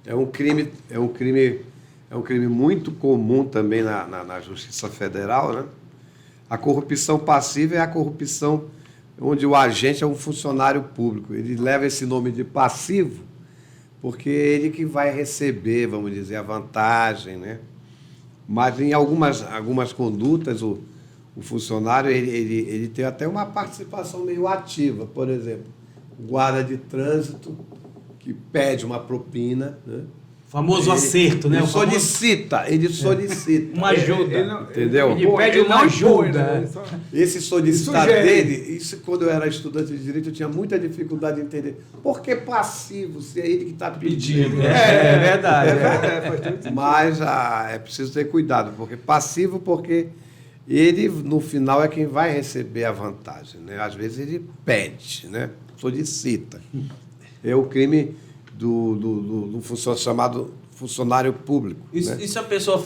É um crime muito comum também na Justiça Federal, né? A corrupção passiva é a corrupção onde o agente é um funcionário público. Ele leva esse nome de passivo porque é ele que vai receber, vamos dizer, a vantagem, né? Mas em algumas condutas, o funcionário ele tem até uma participação meio ativa. Por exemplo, o guarda de trânsito que pede uma propina, né? Famoso acerto, né? Ele solicita. Uma ajuda. Entendeu? Ele pede uma ajuda. Esse solicitar dele, isso quando eu era estudante de direito, eu tinha muita dificuldade de entender. Por que passivo, se é ele que está pedindo? É verdade. Mas é preciso ter cuidado, porque passivo, porque ele, no final, é quem vai receber a vantagem, né? Às vezes ele pede, né? Solicita. É o crime do chamado funcionário público. E se a pessoa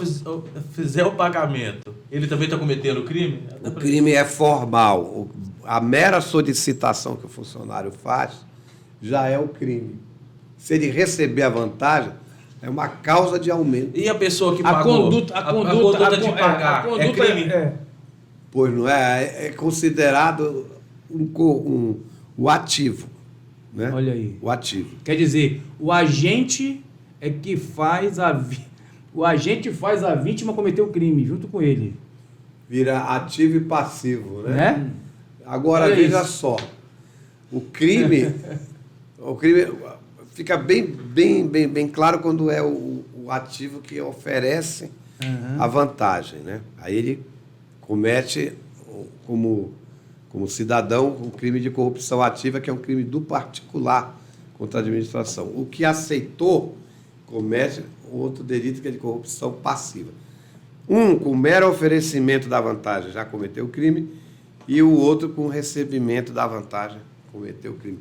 fizer o pagamento, ele também está cometendo crime? O crime é formal. A mera solicitação que o funcionário faz já é o crime. Se ele receber a vantagem, é uma causa de aumento. E a pessoa que pagou? A conduta de pagar é crime? Pois não é. É considerado o ativo. Né? Olha aí. O ativo. Quer dizer, o agente é que faz o agente faz a vítima cometer o crime junto com ele. Vira ativo e passivo, né? Agora veja só, o crime fica bem claro quando é o ativo que oferece a vantagem, né? Aí ele comete como cidadão, o crime de corrupção ativa, que é um crime do particular contra a administração. O que aceitou comete outro delito, que é de corrupção passiva. Com mero oferecimento da vantagem já cometeu o crime, e o outro com recebimento da vantagem cometeu o crime.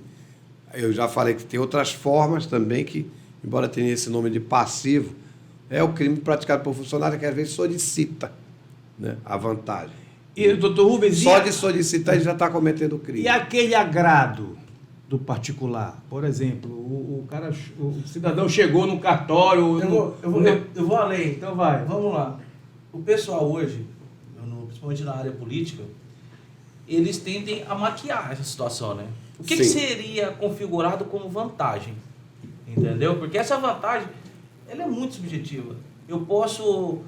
Eu já falei que tem outras formas também que, embora tenha esse nome de passivo, é o crime praticado por funcionário que às vezes solicita, né, a vantagem. E, doutor Rubens, só de solicitar ele já está cometendo crime. E aquele agrado do particular? Por exemplo, o cidadão chegou no cartório... Eu vou além. Então vai. Vamos lá. O pessoal hoje, principalmente na área política, eles tendem a maquiar essa situação, né? O que seria configurado como vantagem? Entendeu? Porque essa vantagem, ela é muito subjetiva. Eu posso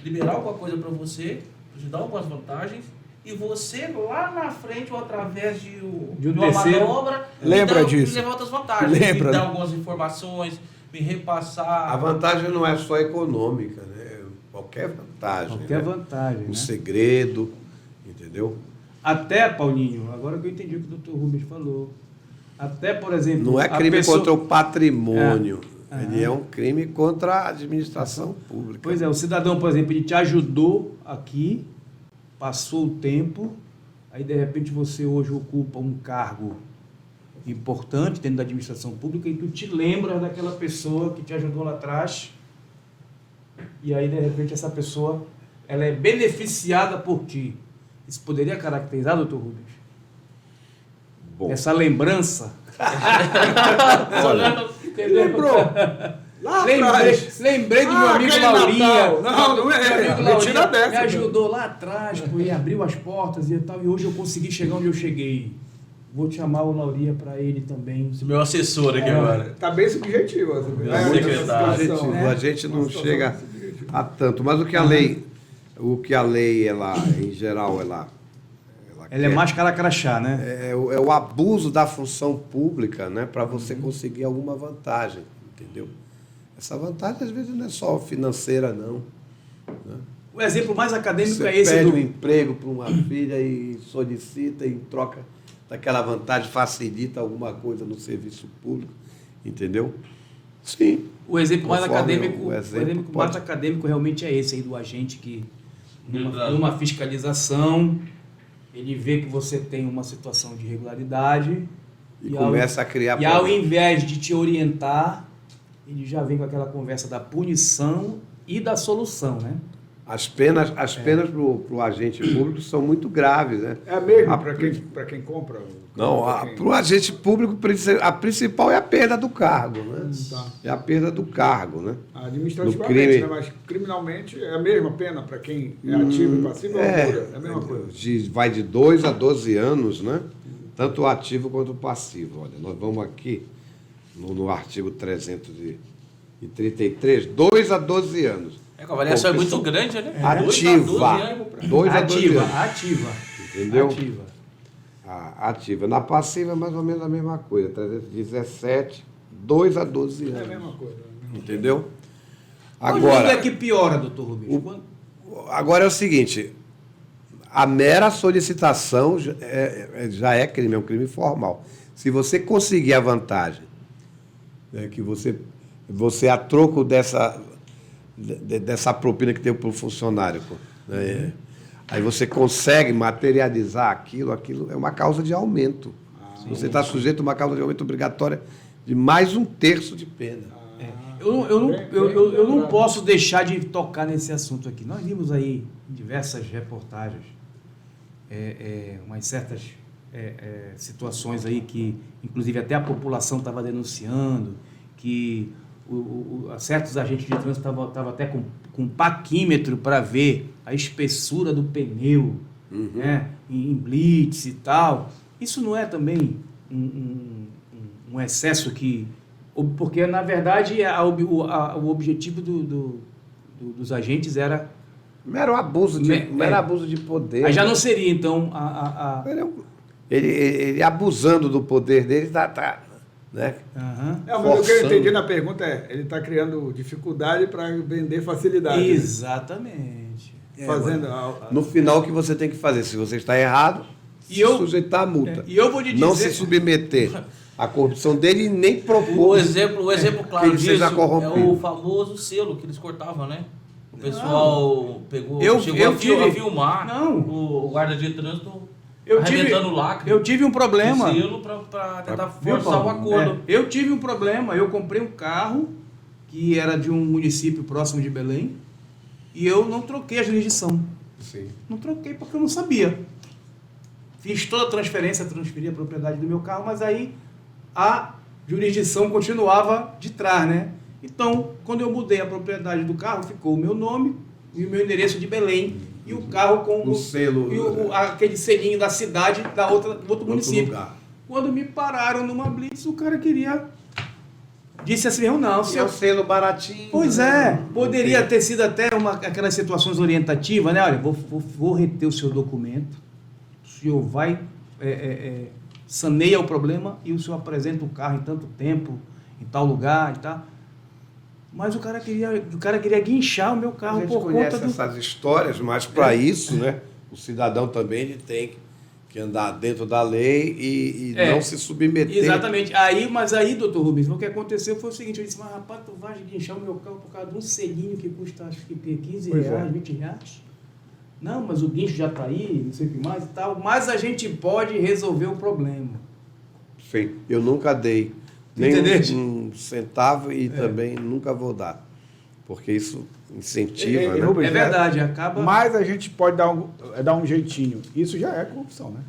liberar alguma coisa para você, te dar algumas vantagens, e você lá na frente, ou através de uma manobra, lembra disso, me levar outras vantagens, me dar algumas informações, me repassar. A vantagem não é só econômica, né? Qualquer vantagem. Qualquer vantagem. Um segredo, entendeu? Até, Paulinho, agora que eu entendi o que o doutor Rubens falou. Até, por exemplo... Não é crime contra o patrimônio. Ele é um crime contra a administração pública. Pois é, o cidadão, por exemplo, ele te ajudou aqui, passou o tempo, aí de repente você hoje ocupa um cargo importante dentro da administração pública e tu te lembra daquela pessoa que te ajudou lá atrás, e aí de repente essa pessoa ela é beneficiada por ti. Isso poderia caracterizar, doutor Rubens? Bom. Essa lembrança? Olha, lembrou? Lembrei do meu amigo Laurinha. Não é. Mentira dessa. Me ajudou lá atrás, e abriu as portas e tal, e hoje eu consegui chegar onde eu cheguei. Vou chamar o Laurinha para ele também. Esse meu assessor aqui agora. Tá bem subjetivo. A gente não chega a tanto. Mas o que a lei, ela, em geral, ela é mais cara crachá, né? É o abuso da função pública, né, para você conseguir alguma vantagem, entendeu? Essa vantagem, às vezes, não é só financeira, não. Né? O exemplo mais acadêmico você é esse pede um emprego para uma filha e solicita, e em troca daquela vantagem facilita alguma coisa no serviço público, entendeu? Sim. O exemplo mais Conforme acadêmico, o exemplo mais pode- acadêmico realmente é esse aí do agente que, numa fiscalização, ele vê que você tem uma situação de irregularidade E começa a criar e ao problema. invés de te orientar, ele já vem com aquela conversa da punição e da solução, né? As penas para o agente público são muito graves, né? É mesmo A- para quem compra? Não, para o agente público, a principal é a perda do cargo, né? Tá. É a perda do cargo, né? Administrativamente, No crime. né? Mas criminalmente é a mesma pena para quem é ativo e passivo, é a mesma coisa. Vai de 2 a 12 anos, né? Tanto o ativo quanto o passivo. Olha, nós vamos aqui no artigo 333, 2 a 12 anos. A avaliação é muito Confissão grande, né? Ativa. 2 a 12 anos. Ativa. Entendeu? Ativa. Ativa. Na passiva é mais ou menos a mesma coisa. 317, 2 a 12 É a anos. mesma coisa. Entendeu? Quando é que piora, doutor Rubens? Agora é o seguinte, a mera solicitação já é crime, é um crime formal. Se você conseguir a vantagem, que você a troco dessa propina que tem para o funcionário, né, aí você consegue materializar aquilo é uma causa de aumento. Você está sujeito a uma causa de aumento obrigatória de mais 1/3 de pena. Eu não posso deixar de tocar nesse assunto aqui. Nós vimos aí em diversas reportagens umas certas situações aí que, inclusive, até a população estava denunciando, que certos agentes de trânsito estavam até com paquímetro para ver a espessura do pneu, né, em blitz e tal. Isso não é também um excesso que... Porque, na verdade, o objetivo dos agentes era... Mero abuso de poder. Aí já não seria, então, Ele abusando do poder dele, né? Aham. Mas o que eu Forçando. entendi na pergunta ele está criando dificuldade para vender facilidade. né? Exatamente. Fazendo No final, o que você tem que fazer? Se você está errado, se sujeitar à multa. E eu vou lhe dizer... Não se submeter à corrupção dele e nem O propor exemplo claro que ele disso seja é corrompido. o famoso selo que eles cortavam, né? O pessoal chegou eu a tive- filmar Não. o guarda de trânsito Eu tive, arrebentando o lacre. eu tive um problema. de selo para tentar Viu, forçar o Paulo? acordo. Eu tive um problema. Eu comprei um carro que era de um município próximo de Belém e eu não troquei a jurisdição. Sim. Não troquei porque eu não sabia. Fiz toda a transferência, transferi a propriedade do meu carro, mas aí a jurisdição continuava de trás, né? Então, quando eu mudei a propriedade do carro, ficou o meu nome e o meu endereço de Belém e o carro com O selo, e aquele selinho da cidade do outro município. lugar. Quando me pararam numa blitz, o cara disse assim, não, E é o selo baratinho. Pois né? é, poderia ter sido até aquelas situações orientativas, né? Olha, vou reter o seu documento, o senhor vai, saneia o problema e o senhor apresenta o carro em tanto tempo, em tal lugar e tal. Mas o cara queria guinchar o meu A carro gente por conhece conta do... essas histórias, mas para isso, né, o cidadão também ele tem que andar dentro da lei e não se submeter. Exatamente. Mas aí, doutor Rubens, o que aconteceu foi o seguinte, eu disse, mas rapaz, tu vai guinchar o meu carro por causa de um selinho que custa, acho que 15 Pois reais, é. 20 reais? Não, mas o guincho já está aí, não sei o que mais e tal. Mas a gente pode resolver o problema. Sim, eu nunca dei nem Entendeste? um centavo e também nunca vou dar. Porque isso incentiva, né? Rubens, É verdade, acaba... Mas a gente pode dar um jeitinho. Isso já é corrupção, né?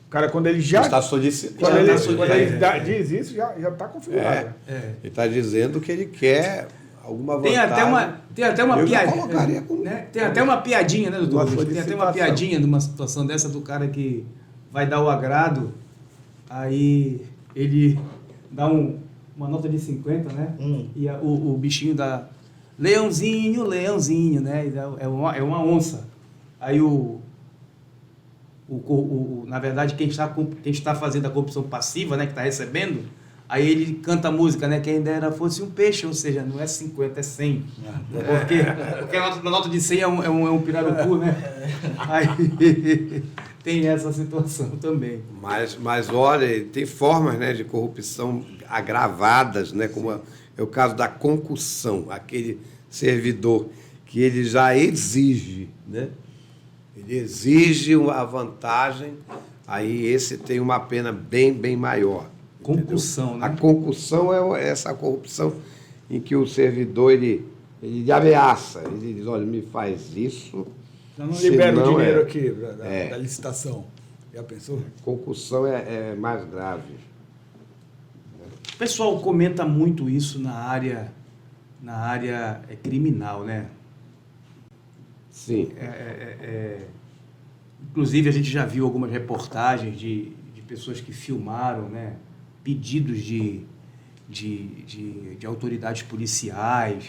O cara, quando ele já... Está solicitando. Quando Já ele, tá solicitando. quando ele diz isso, já está configurado. Ele está dizendo que ele quer alguma Tem vantagem. até uma Eu já piadinha. colocaria como- Né? Tem até uma piadinha, né, doutor? Uma Rubens? Tem até uma solicitação. piadinha de uma situação dessa do cara que vai dar o agrado, aí ele dá uma nota de 50, né? E o bichinho dá leãozinho, leãozinho, né? É uma onça. Aí na verdade, quem está fazendo a corrupção passiva, né, que está recebendo, aí ele canta a música, né, quem dera fosse um peixe, ou seja, não é 50, é 100. Porque a nota de 100 é um pirarucu, né? tem essa situação também. Mas olha, tem formas, né, de corrupção agravadas, né, como é o caso da concussão, aquele servidor que ele já exige, né? Ele exige a vantagem, aí esse tem uma pena bem maior. Concussão, Entendeu? né? A concussão é essa corrupção em que o servidor ele ameaça, ele diz, olha, me faz isso. Eu não libero o dinheiro aqui É. da licitação. Já pensou? Concussão é mais grave. O pessoal comenta muito isso na área criminal, né? Sim. Inclusive, a gente já viu algumas reportagens de pessoas que filmaram, né, pedidos de autoridades policiais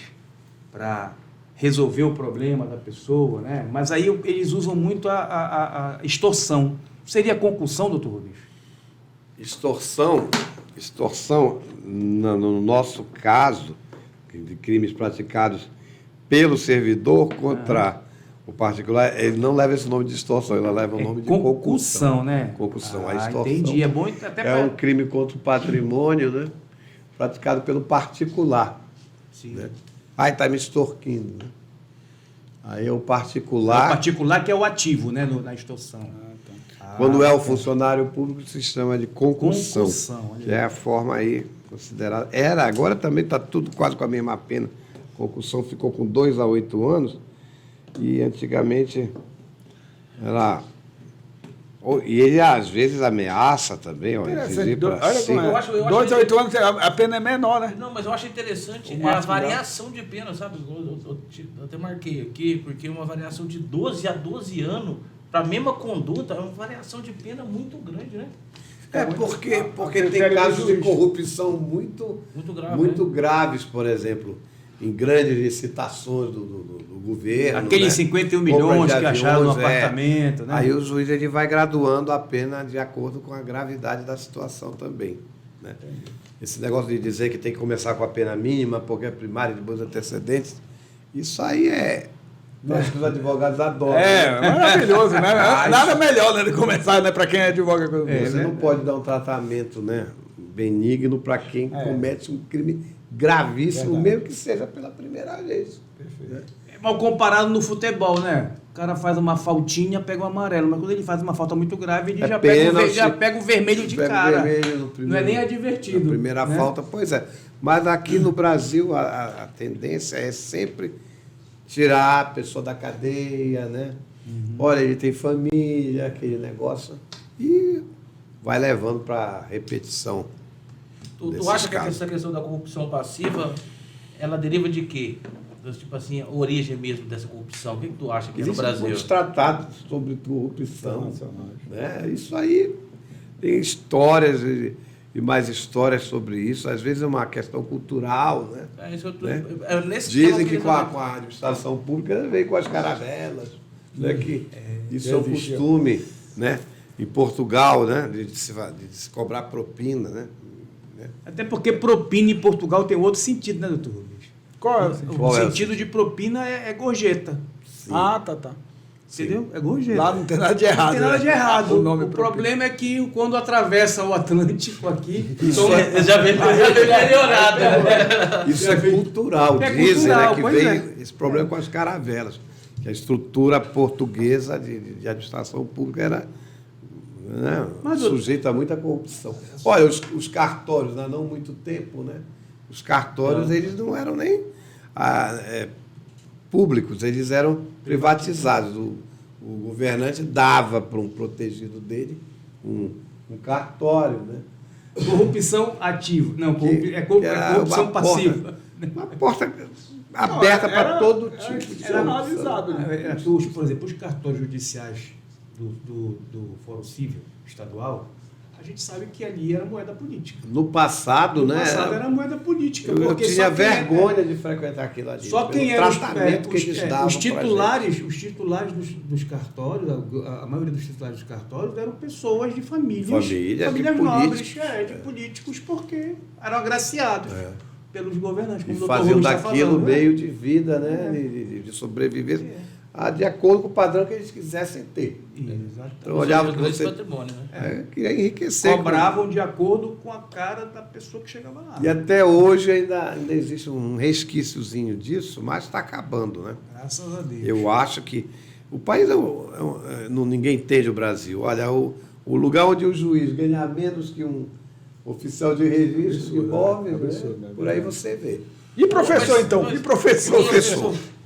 para resolver o problema da pessoa, né? Mas aí eles usam muito a extorsão. Seria concussão, doutor Rubens? Extorsão, no nosso caso, de crimes praticados pelo servidor contra o particular, ele não leva esse nome de extorsão, ele leva o nome de concussão. Né? Concussão. A extorsão entendi. É bom até um crime contra o patrimônio, né? Praticado pelo particular. Sim. Né? Aí está me extorquindo. Né? Aí é o O particular. particular que é o ativo, né, na extorsão. Quando é o funcionário público, se chama de concussão. Concussão, Que é a forma aí considerada. Agora também está tudo quase com a mesma pena. Concussão ficou com 2 a 8 anos. E antigamente era. E ele às vezes ameaça também. Ó, exigir pra Olha cima. como é. Eu acho 2 a 8 anos, a pena é menor, né? Não, mas eu acho interessante O a máximo variação de pena, sabe? Eu até marquei aqui, porque uma variação de 12 a 12 anos para a mesma conduta é uma variação de pena muito grande, né? Porque tem casos de corrupção muito grave, muito né? graves, por exemplo, em grandes licitações do governo. Aqueles 51 milhões que acharam no apartamento, né? Aí o juiz ele vai graduando a pena de acordo com a gravidade da situação também. Né? Esse negócio de dizer que tem que começar com a pena mínima, porque é primária e depois antecedentes, isso aí acho que os advogados adoram. É, né? maravilhoso, né? Nada melhor, né, de começar, né, para quem advoga. Você não pode dar um tratamento, né, benigno para quem comete um crime gravíssimo, mesmo que seja pela primeira vez. Perfeito. Né? É mal comparado no futebol, né? O cara faz uma faltinha, pega o amarelo, mas quando ele faz uma falta muito grave, ele já pega o vermelho de cara. Não é nem advertido. Na primeira falta, pois é. Mas aqui no Brasil a tendência é sempre tirar a pessoa da cadeia, né? Olha, ele tem família, aquele negócio, e vai levando para repetição. Tu acha que essa questão da corrupção passiva, ela deriva de quê? Tipo assim, a origem mesmo dessa corrupção. O que tu acha aqui no Brasil? Muitos tratados sobre corrupção. Né? Isso aí tem histórias e mais histórias sobre isso. Às vezes é uma questão cultural, né? Dizem que com a administração pública veio com as caravelas, né? Que isso é um costume, né? Em Portugal, né? De se cobrar propina, né? Até porque propina em Portugal tem outro sentido, né, doutor Rubens? Qual é o sentido? O sentido de propina é gorjeta. Sim. Ah, tá. Entendeu? É gorjeta. Lá não tem nada de errado. Não tem nada de errado. O problema é que quando atravessa o Atlântico aqui... já vem melhorado. Isso é cultural. É Dizem, cultural, né, que pois veio esse problema com as caravelas. Que a estrutura portuguesa de administração pública era, né, sujeita a muita corrupção. Olha, os cartórios, há não muito tempo, né? Os cartórios, eles não eram nem públicos, eles eram privatizados. O governante dava para um protegido dele um cartório, né? Corrupção ativa. Não, corrupção passiva. Uma porta aberta para todo tipo de Era corrupção. analisado, né? Por exemplo, os cartórios judiciais do Fórum Civil Estadual, a gente sabe que ali era moeda política. No passado, né? No passado era moeda política. Eu porque tinha só vergonha de frequentar aquilo ali. Só quem era era o tratamento que eles davam os titulares dos cartórios, a maioria dos titulares dos cartórios eram pessoas de famílias nobres, de políticos, porque eram agraciados pelos governantes. E como o Dr. faziam Rubens está daquilo falando, meio de vida, né? De sobrevivência. de acordo com o padrão que eles quisessem ter. Exatamente. Então, olhava que grande você patrimônio, né? queria enriquecer. Cobravam de acordo com a cara da pessoa que chegava lá. E até hoje ainda existe um resquíciozinho disso, mas está acabando, né? Graças a Deus. Eu acho que o país, ninguém entende o Brasil. Olha, o lugar onde o juiz ganha menos que um oficial de registro de imóvel, né? Por aí você vê. E professor, então? E professor?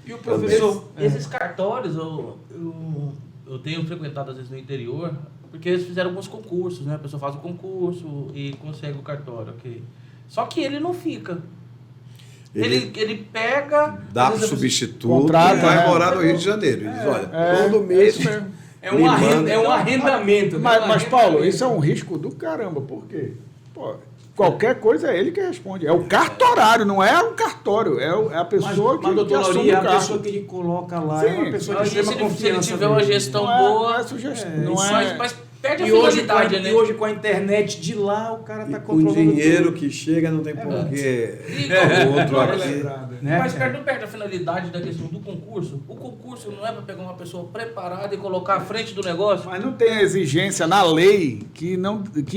E o professor? Esses cartórios, eu tenho frequentado às vezes no interior, porque eles fizeram alguns concursos, né? A pessoa faz o concurso e consegue o cartório, ok. Só que ele não fica. Ele pega... Dá para o substituto contrata, e vai morar no Rio de Janeiro. Ele diz, olha, todo mês... É um arrendamento. Né? Mas, Paulo, isso é um risco do caramba. Por quê? Pô, qualquer coisa é ele que responde. É o cartorário, não é um cartório. É a pessoa que doutor assume Lauri, o a cargo. pessoa que ele coloca lá Sim. é uma pessoa de Aí, extrema se ele confiança. tiver uma gestão boa... Não é sugestão. Não mas é... perde a E hoje, finalidade, né? e hoje com a internet de lá, o cara está Com controlando dinheiro tudo. que chega, não tem porquê. E O outro aqui... Né? Mas não perde a finalidade da questão do concurso. O concurso não é para pegar uma pessoa preparada e colocar à frente do negócio. Mas não tem exigência na lei que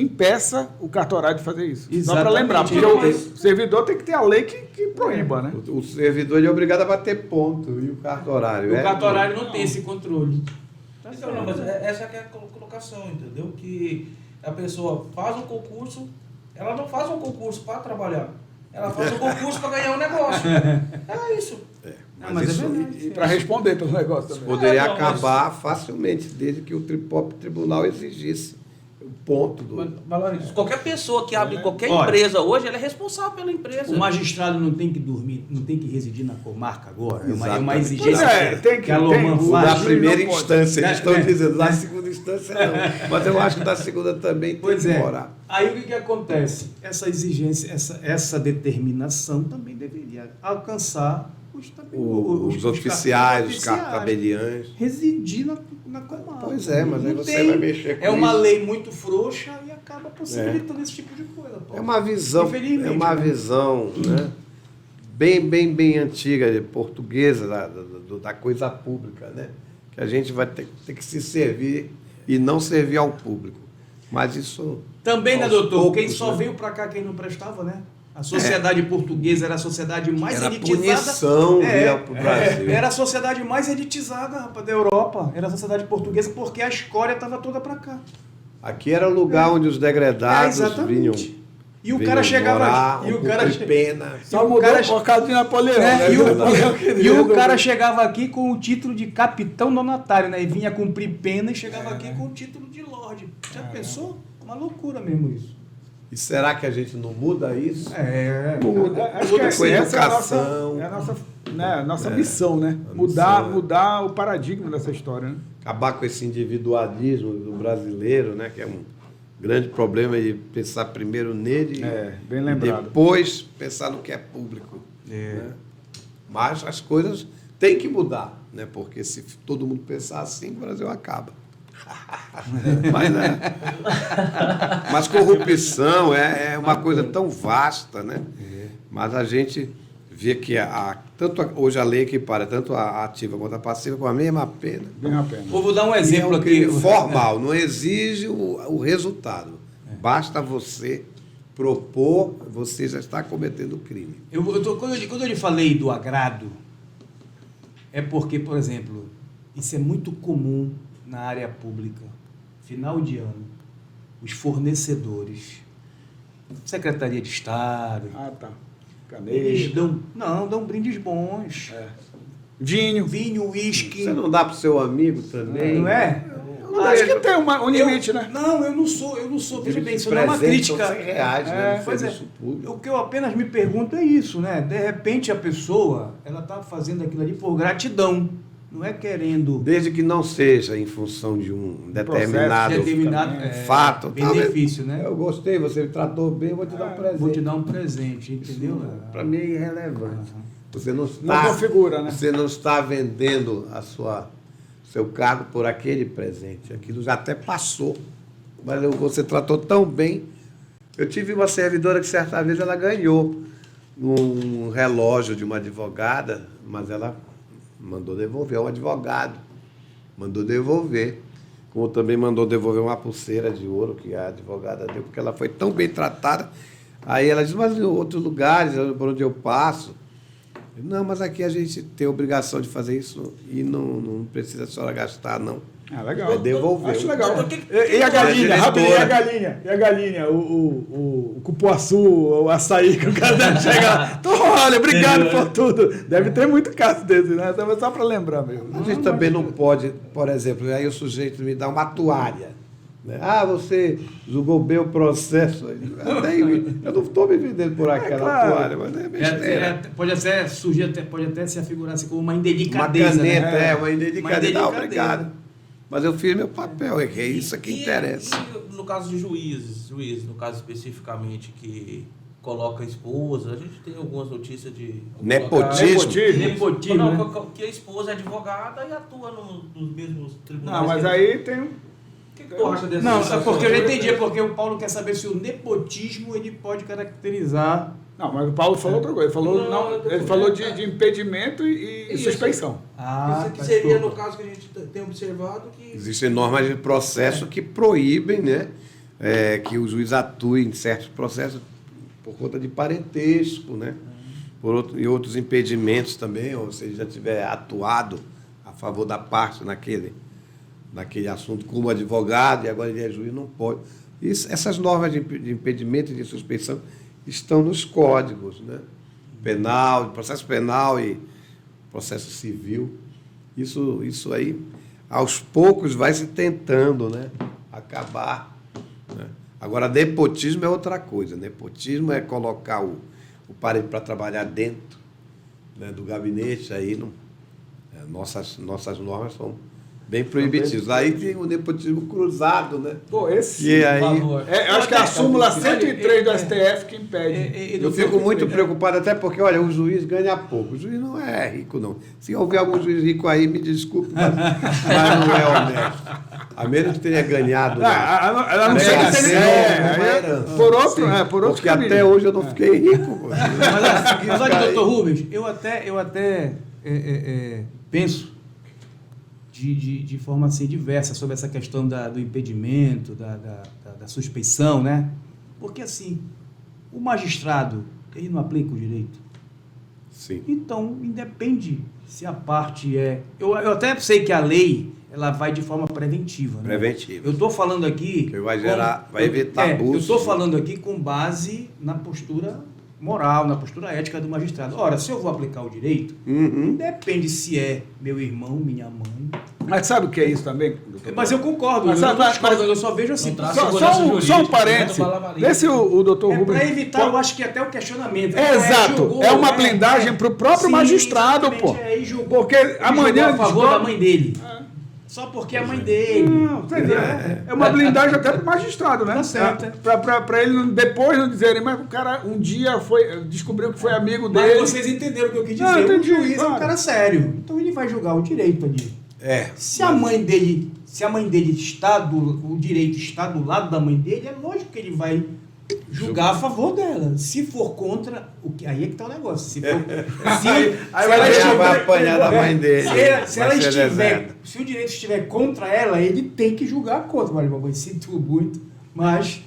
impeça o cartorário de fazer isso. Só para Exatamente. lembrar, porque o servidor tem que ter a lei que proíba, né? O servidor ele é obrigado a bater ponto. E o cartorário? O cartorário não tem esse controle. Então, não, mas essa que é a colocação, entendeu? Que a pessoa faz um concurso, ela não faz um concurso para trabalhar. Ela faz um concurso para ganhar um negócio. É isso. Mas é isso verdade. E para responder pelo negócio também. poderia Não, mas- acabar facilmente, desde que o próprio tribunal exigisse o ponto do... Mas, qualquer pessoa que abre qualquer Olha, empresa hoje, ela é responsável pela empresa. O magistrado não tem que dormir, não tem que residir na comarca agora. É uma Exatamente. exigência Pois é, tem que- a Loman tem- O da faz. primeira não pode. instância, eles estão Né? dizendo, da segunda instância não. Mas eu acho que da segunda também tem Pois que é. morar. Aí o que acontece? Essa exigência, essa determinação também deveria alcançar Os oficiais, os cartabeliães. residir na comarca. Pois é, mas aí Não você tem- vai mexer com É uma isso. lei muito frouxa e acaba possibilitando esse tipo de coisa. Paulo. É uma visão, Infelizmente, né? né, bem antiga, portuguesa, da coisa pública, né? Que a gente vai ter que se servir e não servir ao público. Mas isso... Também, né, aos doutor? poucos, Quem só né? veio para cá, quem não prestava, né? A sociedade portuguesa era a sociedade mais Era elitizada. punição vir pro Brasil. Era a sociedade mais elitizada, rapaz, da Europa. Era a sociedade portuguesa porque a escória estava toda para cá. Aqui era o lugar onde os degradados vinham. E o cara chegava morar, aqui. E o cara pena. Só mudou por causa de Napoleão. né? né? E o cara chegava aqui com o título de capitão donatário, né? E vinha cumprir pena e chegava aqui com o título de lorde. Já pensou? Uma loucura mesmo isso. E será que a gente não muda isso? Muda. Acho que com essa educação. é a nossa missão, né? Mudar o paradigma dessa história, né? Acabar com esse individualismo do brasileiro, né? Que é um grande problema de pensar primeiro nele Bem e lembrado. depois pensar no que é público. Né? Mas as coisas têm que mudar, né? Porque se todo mundo pensar assim, o Brasil acaba. Mas corrupção é uma coisa tão vasta, né? Mas a gente vê que hoje a lei equipara tanto a ativa quanto a passiva com a mesma pena. Bem a pena. Vou dar um E exemplo é um aqui. crime formal, não exige o resultado. Basta você propor, você já está cometendo crime. Quando eu lhe falei do agrado, é porque, por exemplo, isso é muito comum na área pública. Final de ano, os fornecedores, Secretaria de Estado, Ah, tá. eles Caneta. dão brindes bons. Vinho. Vinho, uísque, Você não dá para o seu amigo também? não é? Acho que tem um limite, né? Não, eu não sou. Veja bem, isso não é uma Presentes são crítica. R$100, né? No Pois é. serviço público. O que eu apenas me pergunto é isso, né? De repente a pessoa, ela está fazendo aquilo ali por gratidão, não é querendo Desde que não seja em função de um determinado fato. benefício, né? Eu gostei, você me tratou bem, eu vou te dar um presente. Vou te dar um presente, entendeu? Para mim é irrelevante. Você não Não está, configura, né? você não está vendendo seu cargo por aquele presente. Aquilo já até passou. Mas você tratou tão bem. Eu tive uma servidora que certa vez ela ganhou um relógio de uma advogada, mas ela Mandou devolver, é um advogado. Mandou devolver. Como também mandou devolver uma pulseira de ouro que a advogada deu, porque ela foi tão bem tratada. Aí ela disse, mas em outros lugares, por onde eu passo... Não, mas aqui a gente tem a obrigação de fazer isso e não precisa a senhora gastar, não. Ah, legal. É devolver. Acho legal. E a galinha, rapidinho, e a galinha, o cupuaçu, o açaí que o cara chega. Olha, obrigado por tudo. Deve ter muito caso desse, né? Só para lembrar mesmo. A gente também não pode, por exemplo, aí o sujeito me dá uma toalha. Né? Ah, você julgou bem o processo. Eu não estou me vendendo por aquela toalha, mas é besteira. Pode até surgir, pode até se afigurar assim como uma indelicadeza. Uma caneta, né? uma indelicadeza. Não, obrigado. Mas eu fiz meu papel, é que é isso que interessa. E no caso de juízes, no caso especificamente que coloca a esposa, a gente tem algumas notícias de... Nepotismo. Nepotismo, Não, né? que a esposa é advogada e atua nos mesmos tribunais. Não, mas aí tem um... O que tu acha dessa Não, é situação? porque eu já entendi, é porque o Paulo quer saber se o nepotismo ele pode caracterizar... Não, mas o Paulo falou outra coisa. Ele falou de impedimento e suspeição. Isso aqui seria no caso que a gente tem observado que... Existem normas de processo que proíbem, né, que o juiz atue em certos processos por conta de parentesco, né, e outros impedimentos também, ou se ele já tiver atuado a favor da parte naquele assunto como advogado e agora ele é juiz, não pode. Essas normas de impedimento e de suspeição estão nos códigos, né, penal, processo penal e processo civil. Isso aí, aos poucos, vai se tentando, né, acabar. Né? Agora, nepotismo é outra coisa. Nepotismo é colocar o parente para trabalhar dentro, né, do gabinete. Aí nossas normas são bem proibitivas. Aí tem o nepotismo cruzado, né? Pô, esse... E aí, eu acho que é a súmula 103 do STF que impede. eu fico muito preocupado, até porque, olha, o juiz ganha pouco. O juiz não é rico, não. Se houver algum juiz rico aí, me desculpe, mas não é honesto. A menos que tenha ganhado. Ela não sei por outro porque caminho. até hoje eu não fiquei rico. Mas olha, doutor Rubens, eu até penso de forma assim diversa sobre essa questão do impedimento, da suspeição, né? Porque assim, o magistrado, ele não aplica o direito. Sim. Então, independe se a parte é... Eu até sei que a lei, ela vai de forma preventiva, né? Preventiva. Eu estou falando aqui... Que vai evitar abuso. Eu estou falando aqui com base na postura moral, na postura ética do magistrado. Ora, se eu vou aplicar o direito, independe se é meu irmão, minha mãe... Mas sabe o que é isso também? Mas eu concordo, eu só vejo assim. Só um parênteses. Vê se o doutor Rubens... Para evitar, eu acho que até o questionamento. Exato. É uma blindagem para o próprio magistrado, pô. Porque amanhã... a favor da mãe dele. Só porque é a mãe dele. Não, entendeu? É uma blindagem até para o magistrado, né? Tá certo. Para ele depois não dizerem, mas o cara um dia descobriu que foi amigo dele. Mas vocês entenderam o que eu quis dizer. Não, entendi, o juiz é um claro. cara sério. Então ele vai julgar o direito ali. Se a mãe dele está o direito está do lado da mãe dele, é lógico que ele vai julgar a favor dela. Se for contra, aí é que está o negócio. Se vai apanhar da mãe dele. Se o direito estiver contra ela, ele tem que julgar contra. Mas, mamãe, sinto muito, mas...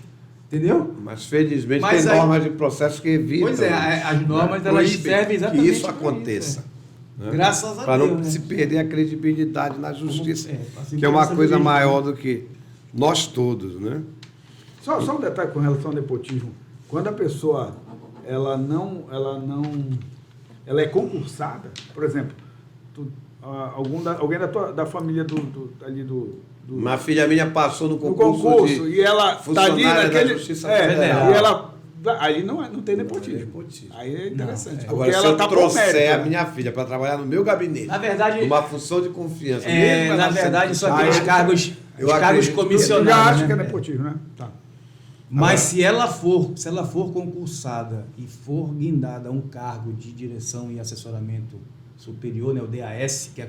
Entendeu? Mas felizmente tem normas de processo que evitam. Pois é, as normas elas servem exatamente que isso aconteça. Né? Graças a Deus. Para não né? se perder a credibilidade na justiça, assim que é uma coisa maior do que nós todos, né? Só um detalhe com relação ao nepotismo. Quando a pessoa ela é concursada, por exemplo, alguém da família ali do uma filha minha passou no concurso e ela está ali naquele Justiça Federal. E ela aí não tem nepotismo. Aí é interessante. Agora, se eu trouxer a minha filha para trabalhar no meu gabinete, na verdade, numa função de confiança, na verdade, só aqueles cargos comissionados. Eu já acho que é nepotismo, né? Tá. Mas agora, se ela for concursada e for guindada a um cargo de direção e assessoramento superior, né, o DAS, que é a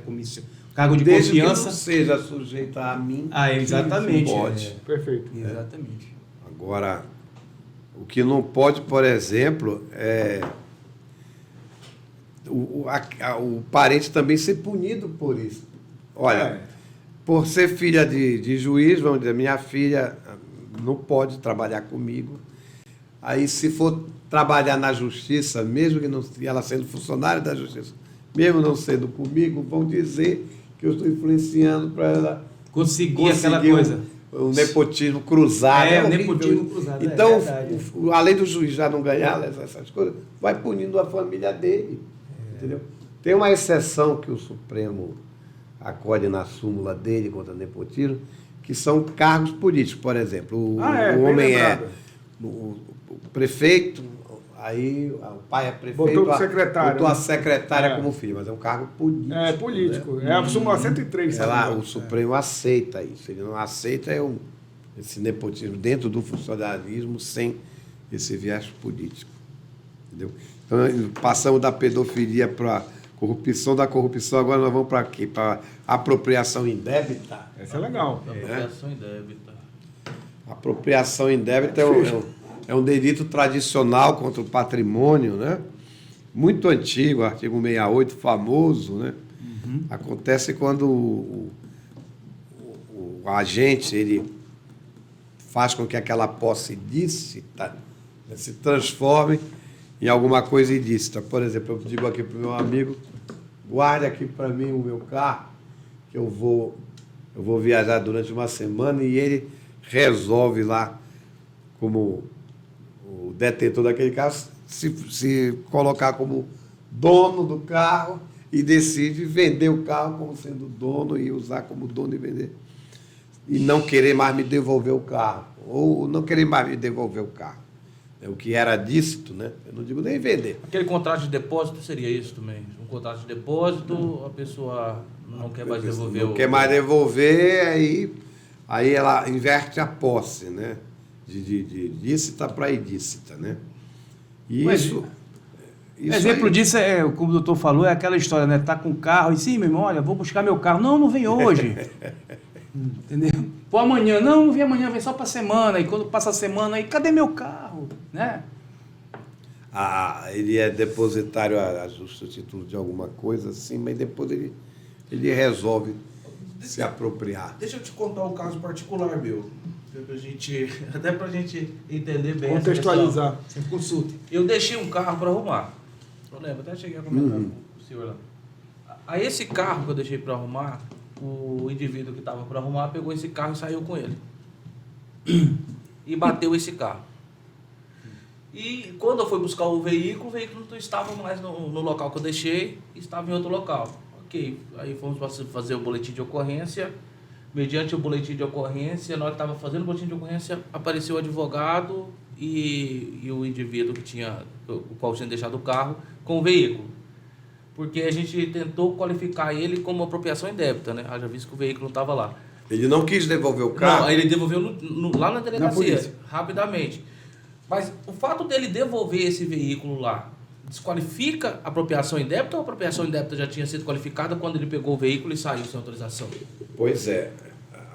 cargo de desde confiança, que não seja sujeita a mim. Exatamente. Pode. Perfeito. Exatamente. Agora, o que não pode, por exemplo, o parente também ser punido por isso. Olha, por ser filha de juiz, vamos dizer, minha filha não pode trabalhar comigo. Aí, se for trabalhar na justiça, mesmo que não, ela sendo funcionária da justiça, mesmo não sendo comigo, vão dizer que eu estou influenciando para ela conseguir aquela coisa. O nepotismo cruzado. O nepotismo cruzado. Então, além do juiz já não ganhar essas coisas, vai punindo a família dele. Entendeu? Tem uma exceção que o Supremo acolhe na súmula dele contra o nepotismo, que são cargos políticos. Por exemplo, o homem o prefeito, aí o pai é prefeito, botou a secretária como filho, mas é um cargo político. É político, né? É a súmula 103. O Supremo aceita isso. Ele não aceita esse nepotismo dentro do funcionalismo sem esse viés político. Entendeu? Então, passamos da pedofilia para corrupção, da corrupção, agora nós vamos para quê? Para apropriação indébita. Essa é legal. Apropriação indébita. Apropriação indébita é um delito tradicional contra o patrimônio, né? Muito antigo, artigo 68, famoso, né? Acontece quando o agente ele faz com que aquela posse ilícita se transforme em alguma coisa ilícita. Por exemplo, eu digo aqui para o meu amigo, guarde aqui para mim o meu carro, que eu vou viajar durante uma semana, e ele resolve lá, como o detentor daquele carro, se colocar como dono do carro e decide vender o carro como sendo dono e usar como dono e vender. E não querer mais me devolver o carro. Ou não querer mais me devolver o carro. O que era lícito, né? Eu não digo nem vender. Aquele contrato de depósito seria isso também. Um contrato de depósito, a pessoa não quer mais devolver. Não quer mais devolver, aí ela inverte a posse, né? De lícita para ilícita, né? E isso exemplo disso como o doutor falou, é aquela história, né? Tá com o carro e sim, meu irmão, olha, vou buscar meu carro. Não vem hoje. Entendeu? Pô, amanhã, não vem amanhã, vem só para semana. E quando passa a semana, aí, cadê meu carro? Né? Ele é depositário a justo título de alguma coisa, assim, mas depois ele resolve se apropriar. Deixa eu te contar um caso particular meu. Até pra gente entender bem. Contextualizar. Sempre consulta. Eu deixei um carro para arrumar. Eu lembro, até cheguei a comentar com o senhor lá. Aí esse carro que eu deixei para arrumar, o indivíduo que estava para arrumar pegou esse carro e saiu com ele. E bateu esse carro. E quando eu fui buscar o veículo não estava mais no local que eu deixei, estava em outro local. Ok, aí fomos fazer o boletim de ocorrência. Mediante o boletim de ocorrência, na hora que estava fazendo o boletim de ocorrência, apareceu o advogado e o indivíduo o qual tinha deixado o carro com o veículo. Porque a gente tentou qualificar ele como apropriação indébita, né? Já visto que o veículo não estava lá. Ele não quis devolver o carro? Não, ele devolveu lá na delegacia, rapidamente. Mas o fato dele devolver esse veículo lá, desqualifica a apropriação indébita ou a apropriação indébita já tinha sido qualificada quando ele pegou o veículo e saiu sem autorização? Pois é.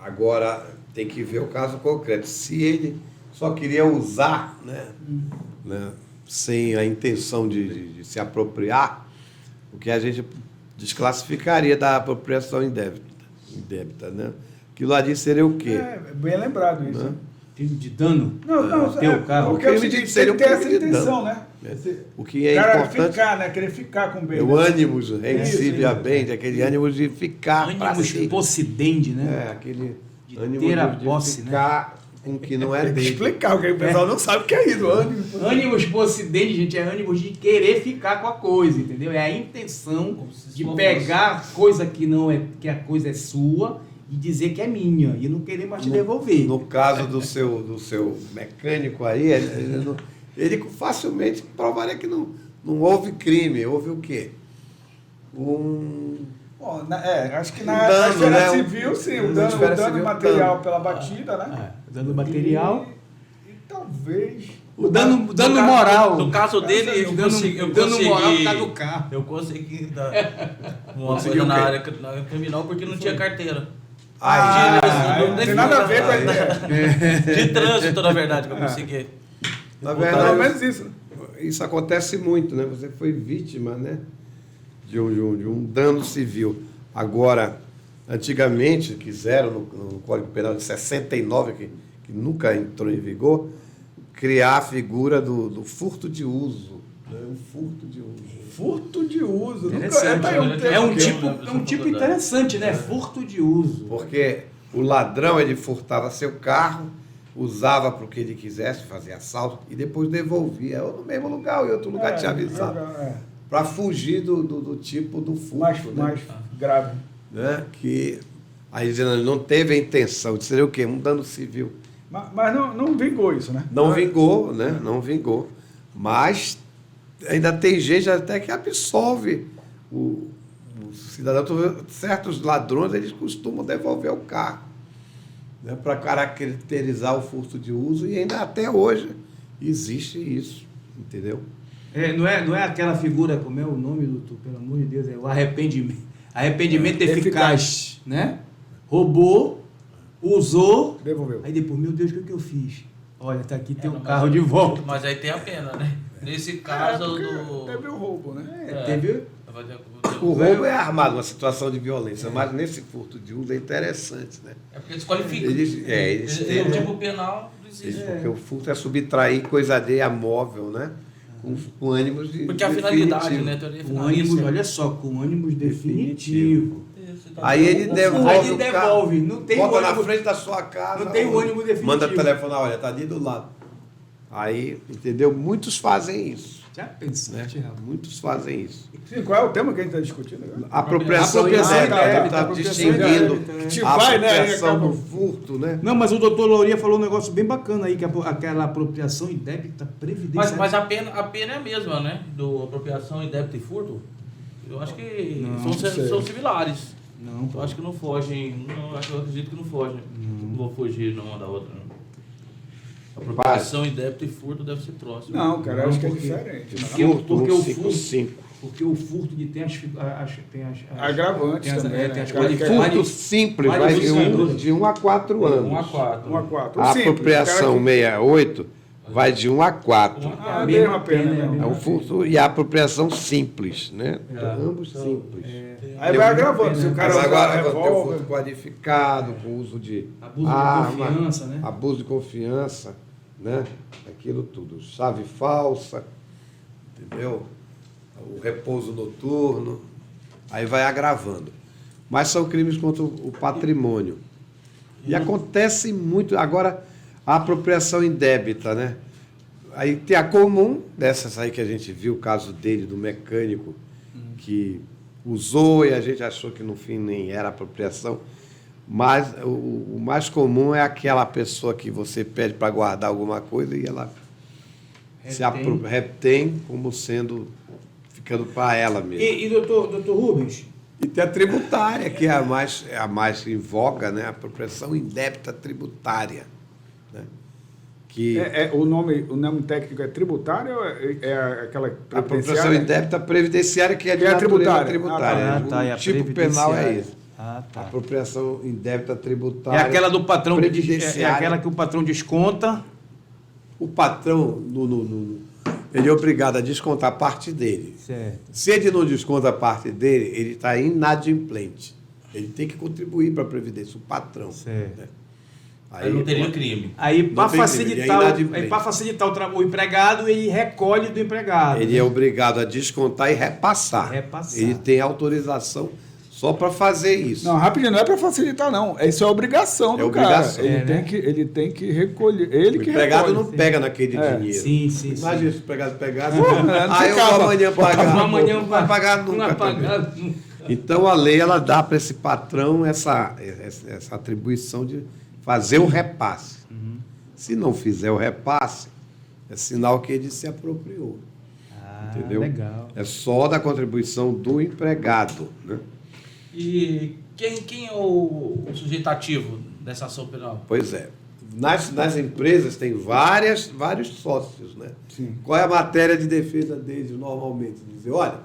Agora tem que ver o caso concreto. Se ele só queria usar, né, sem a intenção de se apropriar, o que a gente desclassificaria da apropriação indébita, né? Aquilo ali seria o quê? Bem lembrado isso. Né? Crime de dano? Não, ter o carro. Porque seria ter essa intenção, né? O que é importante ficar, né? Querer ficar com o bem. É o ânimos, reincipiamente, aquele ânimo de ficar. Ânimos possidente, né? Aquele de ânimo ter a de posse, ficar com o que não é Tem que dele. explicar, porque o pessoal não sabe o que é isso. Ânimos possidente, gente, é ânimos de querer ficar com a coisa, entendeu? É a intenção de pegar coisa que não é, que a coisa é sua e dizer que é minha e não querer mais te devolver. No caso do seu mecânico aí, ele facilmente provaria que não houve crime. Houve o quê? Acho que na esfera civil, sim, o dano material pela batida, né? Dano material. E talvez... O dano moral. No caso dele, eu consegui moral por causa do carro. Eu consegui dar uma coisa na área criminal porque não tinha carteira. Não tem nada a ver com a ideia. De trânsito, na verdade, que eu consegui. Na verdade, pelo menos isso. Isso acontece muito, né? Você foi vítima, né? de um dano civil. Agora, antigamente, quiseram, no Código Penal de 69, que nunca entrou em vigor, criar a figura do furto de uso. Né? Um furto de uso. Furto de uso. É um tipo interessante, né? Furto de uso. Porque o ladrão, ele furtava seu carro, usava para o que ele quisesse, fazer assalto, e depois devolvia, ou no mesmo lugar, ou em outro lugar te avisava. Para fugir do tipo do furto. Mais grave. Né? Que aí dizendo, não teve a intenção, seria o quê? Um dano civil. Mas não vingou isso, né? Não vingou, né? Não vingou. Mas ainda tem gente até que absolve o cidadão. Certos ladrões, eles costumam devolver o carro, né? Para caracterizar o furto de uso, e ainda até hoje existe isso, entendeu? Não é aquela figura, como é o nome, doutor, pelo amor de Deus, é o arrependimento eficaz, né? Roubou, usou, devolveu. Aí depois, meu Deus, o que eu fiz? Olha, tá aqui, tem um carro de volta. Mas aí tem a pena, né? Nesse caso teve o roubo, né? Teve... O roubo é armado, uma situação de violência, mas nesse furto de uso é interessante, né? É porque desqualifica. O tipo penal não existe. Porque o furto é subtrair coisa alheia móvel, né? Com ânimos de porque a finalidade, né? Olha só, com ânimos definitivo. Aí ele devolve o carro, não tem bota ônibus, na frente da sua casa. Não tem o ônibus definitivo. Manda telefonar, olha, tá ali do lado. Aí, entendeu? Muitos fazem isso. Já pensou, né? Muitos fazem isso. Sim, qual é o tema que a gente está discutindo agora? Apropriação indébita, está distinguindo a apropriação do furto, né? Não, mas o doutor Louria falou um negócio bem bacana aí, que aquela apropriação indébita previdenciária. Mas a pena é a mesma, né? Do apropriação indébita e furto. Eu acho que são similares. Não, eu acho que não fogem. Eu acredito que não fogem. Não vou fugir uma da outra, não. Apropriação indébita e furto deve ser próximo. Não, cara, eu acho que é diferente. Porque o furto tem as agravantes também. Furto simples vai de 1 a 4 anos. 1 a 4. A apropriação 68 vai de 1 a 4. A mesma pena. É o furto e a apropriação simples, né? Ambos simples. Aí vai agravando. Se o cara agora tem o furto qualificado, com uso de arma, de confiança, né? Abuso de confiança, né? Aquilo tudo. Chave falsa, entendeu? O repouso noturno. Aí vai agravando. Mas são crimes contra o patrimônio. E acontece muito. Agora, a apropriação indébita, né? Aí tem a comum, dessas aí que a gente viu, o caso dele, do mecânico, que usou e a gente achou que no fim nem era apropriação. Mas o mais comum é aquela pessoa que você pede para guardar alguma coisa e ela se retém como ficando para ela mesma. E doutor Rubens? E tem a tributária, que é a mais em voga, né? A apropriação indébita tributária. Né? Que o nome técnico é tributária ou é aquela a apropriação indébita previdenciária, que é de natureza tributária. O tipo penal é esse. A apropriação indébita tributária. É aquela do patrão é aquela que o patrão desconta. O patrão ele é obrigado a descontar a parte dele. Certo. Se ele não desconta a parte dele, ele está inadimplente. Ele tem que contribuir para a Previdência, o patrão. Certo. Né? Aí não teria crime. Aí, para facilitar o empregado, ele recolhe do empregado. Ele é obrigado a descontar e repassar. Ele tem autorização só para fazer isso. Não, rapidinho, não é para facilitar, não. Isso é obrigação do cara. Ele tem que recolher. O empregado não pega naquele dinheiro. Sim. Imagina se o empregado pegasse. Eu vou amanhã pagar. Não vai pagar nunca. Então, a lei ela dá para esse patrão essa atribuição de fazer o repasse. Se não fizer o repasse, é sinal que ele se apropriou. Entendeu? Legal. É só da contribuição do empregado. Né? E quem é o sujeito ativo dessa ação penal? Pois é. Nas empresas tem vários sócios. Né? Sim. Qual é a matéria de defesa deles normalmente? Dizer, olha,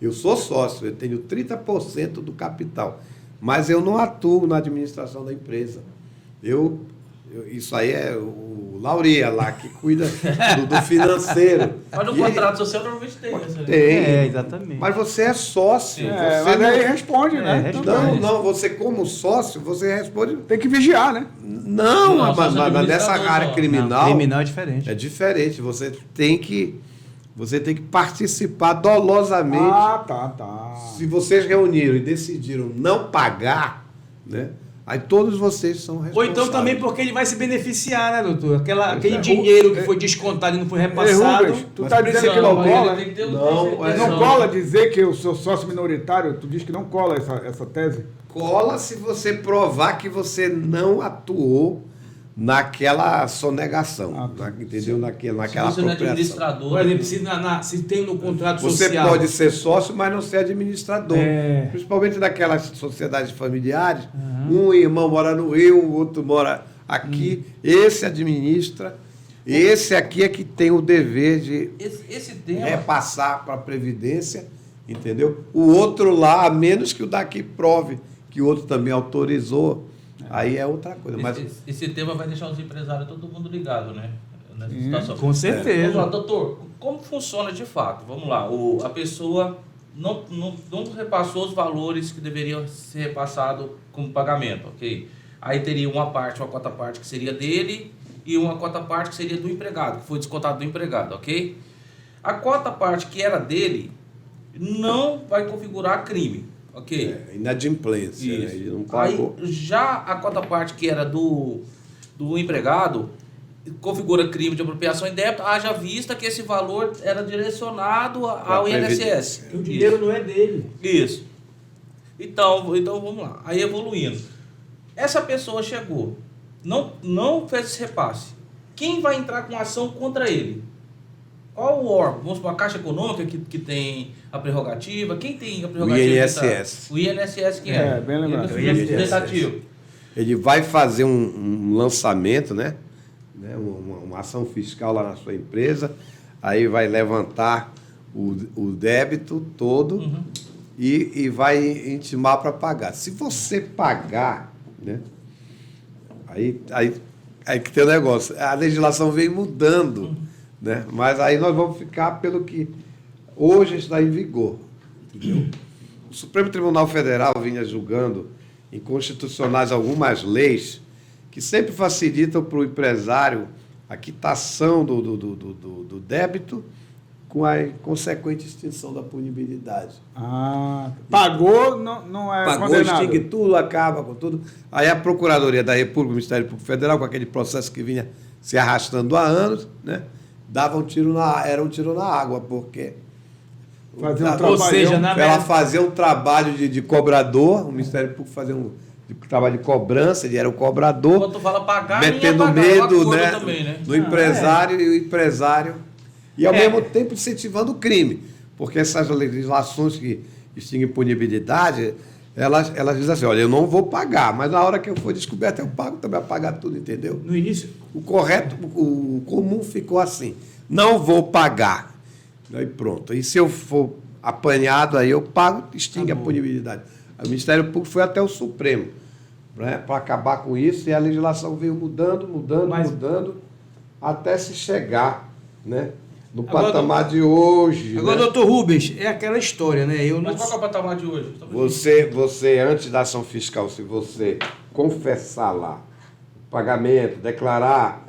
eu sou sócio, eu tenho 30% do capital, mas eu não atuo na administração da empresa. Isso aí é o O Lauria lá, que cuida do financeiro. Mas no contrato social normalmente tem, né? Tem. Exatamente. Mas você é sócio. É, Você mas aí responde, né? responde. Não, você como sócio, você responde. Tem que vigiar, né? Não, Não, mas sócio nessa administrador área só. criminal Criminal é diferente. é diferente. Você tem que participar dolosamente. Tá. Se vocês reuniram e decidiram não pagar, né? Aí todos vocês são Ou responsáveis. então também porque ele vai se beneficiar, né, doutor? Aquele dinheiro que foi descontado e não foi repassado. Rubens, tu tá dizendo que não cola? Não Não, cola dizer que eu sou sócio minoritário? Tu diz que não cola essa tese? Cola se você provar que você não atuou naquela sonegação, entendeu? Naquela Se você não é apropriação. administrador. Por exemplo, se tem no contrato Você social... pode ser sócio, mas não ser administrador. É. Principalmente naquelas sociedades familiares. Um irmão mora no Rio, o outro mora aqui. Esse administra. Esse aqui é que tem o dever de Esse tema. repassar para a Previdência, entendeu? O outro lá, a menos que o daqui prove que o outro também autorizou, aí é outra coisa. Mas Esse tema vai deixar os empresários todo mundo ligado, né? Nessa situação. Com certeza. Vamos lá, doutor, como funciona de fato? Vamos lá, a pessoa não repassou os valores que deveriam ser repassados como pagamento, ok? Aí teria uma cota parte que seria dele e uma cota parte que seria do empregado, que foi descontado do empregado, ok? A cota parte que era dele não vai configurar crime, ok? inadimplência, né? Isso. Ele não pagou. Aí, já a cota parte que era do empregado configura crime de apropriação indébita, haja vista que esse valor era direcionado ao INSS. O dinheiro não é dele. Isso. Então vamos lá. Aí evoluindo. Essa pessoa chegou, não fez esse repasse. Quem vai entrar com ação contra ele? Qual o órgão? Vamos para a Caixa Econômica, que tem a prerrogativa. Quem tem a prerrogativa? O INSS. O INSS quem é? É, bem lembrado. Ele é o representativo. Ele vai fazer um lançamento, né? Uma ação fiscal lá na sua empresa, aí vai levantar o débito todo e vai intimar para pagar. Se você pagar, né? Aí que tem o negócio. A legislação vem mudando, né? Mas aí nós vamos ficar pelo que hoje está em vigor. Entendeu? O Supremo Tribunal Federal vinha julgando inconstitucionais algumas leis que sempre facilitam para o empresário a quitação do débito com a consequente extinção da punibilidade. Pagou, não é Pagou, condenado. extingue tudo, acaba com tudo. Aí a Procuradoria da República, o Ministério Público Federal, com aquele processo que vinha se arrastando há anos, né, era um tiro na água, porque Ou seja, ela fazia um trabalho de cobrador, o Ministério Público fazia um trabalho de cobrança, ele era o cobrador, Quando tu fala pagar, metendo pagar, medo, né, também, né? no empresário e o empresário, e ao mesmo tempo incentivando o crime, porque essas legislações que extinguem punibilidade, elas dizem assim, olha, eu não vou pagar, mas na hora que eu for descoberto, eu pago também a pagar tudo, entendeu? No início? O correto, o comum ficou assim, não vou pagar, aí pronto, e se eu for apanhado, aí eu pago, extingue a punibilidade. O Ministério Público foi até o Supremo, né, para acabar com isso, e a legislação veio mudando, até se chegar, né, no patamar de hoje. Agora, né? doutor Rubens, é aquela história, né? Mas qual que é o patamar de hoje? Você, antes da ação fiscal, se você confessar lá o pagamento, declarar,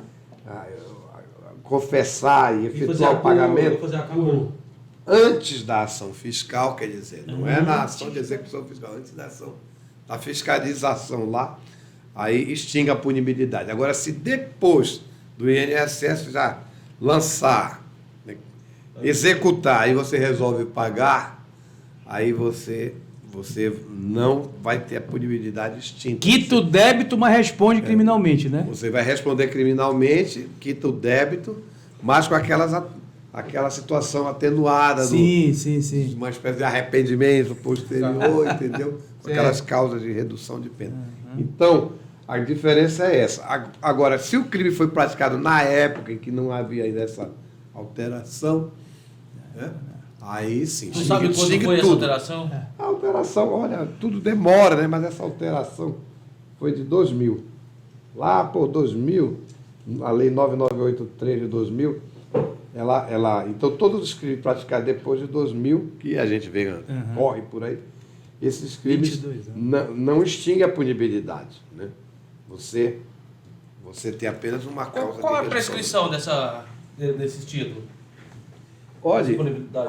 confessar e efetuar o pagamento, antes da ação fiscal, quer dizer, não é na ação de execução fiscal, antes da ação, da fiscalização lá, aí extingue a punibilidade. Agora, se depois do INSS já lançar, né, executar, e você resolve pagar, aí você não vai ter a punibilidade extinta. Quita o débito, mas responde criminalmente, né? Você vai responder criminalmente, quita o débito, mas com aquela situação atenuada, Sim. uma espécie de arrependimento posterior, entendeu? Com aquelas causas de redução de pena. Então, a diferença é essa. Agora, se o crime foi praticado na época em que não havia ainda essa alteração, né? Aí sim. Tu sabe quando foi essa alteração? A alteração, olha, tudo demora, né? Mas essa alteração foi de 2000. Lá por 2000, a Lei 9983 de 2000, então todos os crimes praticados depois de 2000, que a gente vê, corre por aí, esses crimes não extinguem a punibilidade, né? Você tem apenas uma causa. Qual é a prescrição desses títulos? Olha, criminal.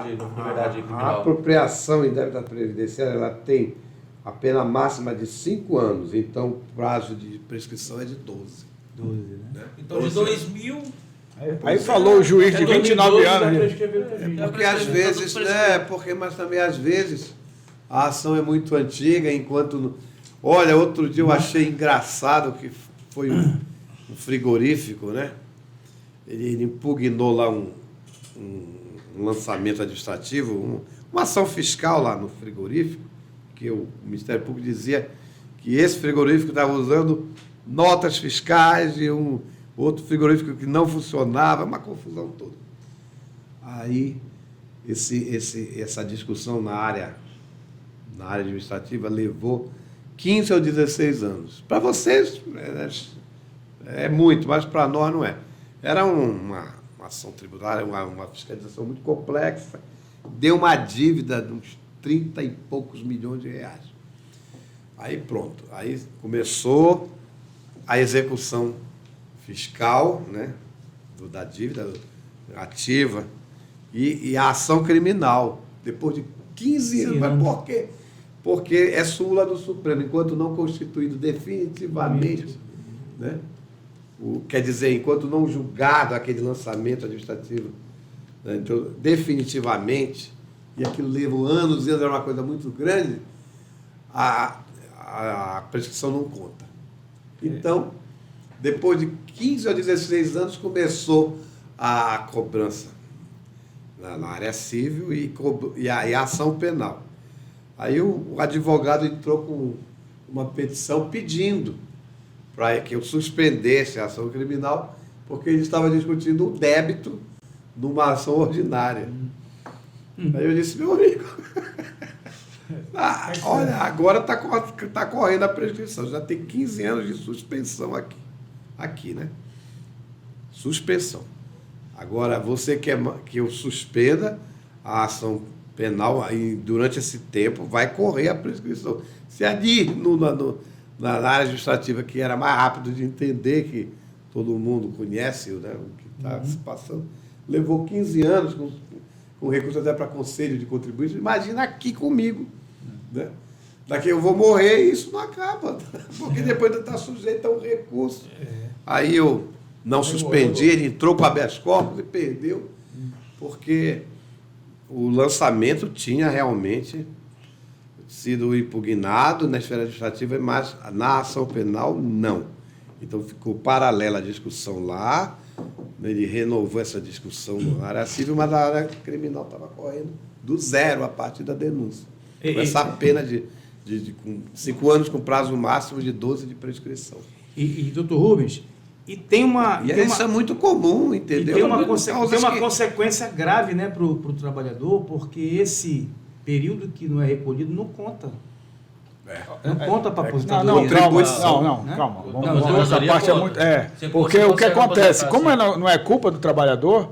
a apropriação indébita previdenciária, ela tem a pena máxima de 5 anos, então o prazo de prescrição é de 12. 12, né? Então, de 2000... Aí falou o juiz de 29 anos. Porque às vezes, mas também às vezes a ação é muito antiga, enquanto... Olha, outro dia eu achei engraçado que foi um frigorífico, né? Ele impugnou lá um lançamento administrativo, uma ação fiscal lá no frigorífico, que o Ministério Público dizia que esse frigorífico estava usando notas fiscais de um outro frigorífico que não funcionava, uma confusão toda. Aí, essa discussão na área administrativa levou 15 ou 16 anos. Para vocês é muito, mas para nós não é. Era uma ação tributária, uma fiscalização muito complexa, deu uma dívida de uns 30 e poucos milhões de reais. Aí pronto, aí começou a execução fiscal, né, da dívida ativa e a ação criminal, depois de 15 anos. Mas por quê? Porque é súmula do Supremo, enquanto não constituído definitivamente, né? Quer dizer, enquanto não julgado aquele lançamento administrativo, né? Então, definitivamente, e aquilo levou anos, era uma coisa muito grande, a prescrição não conta. Então, depois de 15 ou 16 anos, começou a cobrança na área civil e a ação penal. Aí o advogado entrou com uma petição pedindo para que eu suspendesse a ação criminal, porque ele estava discutindo o débito numa ação ordinária. Aí eu disse, meu amigo, olha, agora está correndo a prescrição, já tem 15 anos de suspensão aqui, né? Suspensão. Agora, você quer que eu suspenda a ação penal, aí durante esse tempo vai correr a prescrição. Se ali na área administrativa, que era mais rápido de entender, que todo mundo conhece, né, o que está se passando, levou 15 anos com recurso até para conselho de contribuinte. Imagina aqui comigo, né? Daqui eu vou morrer e isso não acaba, porque depois está sujeito a um recurso. Aí eu não suspendi, ele entrou com habeas corpus e perdeu, porque o lançamento tinha realmente sido impugnado na esfera administrativa, mas na ação penal, não. Então, ficou paralela a discussão lá, ele renovou essa discussão na área civil, mas a área criminal estava correndo do zero a partir da denúncia. Com essa pena de 5 anos com prazo máximo de 12 de prescrição. Doutor Rubens, isso é muito comum, entendeu? Tem uma consequência grave, né, para o trabalhador, porque esse período que não é recolhido não conta. Não conta para a aposentadoria. Calma. Essa parte é muito... porque o que acontece, como não é culpa do trabalhador,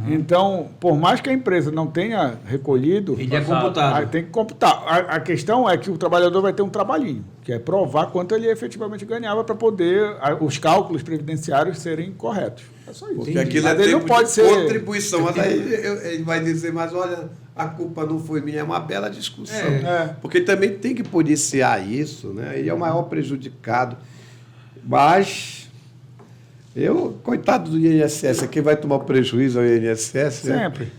então, por mais que a empresa não tenha recolhido... Ele é computado. Tem que computar. A questão é que o trabalhador vai ter um trabalhinho, que é provar quanto ele efetivamente ganhava para poder os cálculos previdenciários serem corretos. É só isso. Porque aquilo é tempo de contribuição. Mas aí ele vai dizer, mas olha, a culpa não foi minha, é uma bela discussão. Porque também tem que policiar isso, né? Ele é o maior prejudicado. Mas... coitado do INSS, quem vai tomar prejuízo ao INSS? Sempre.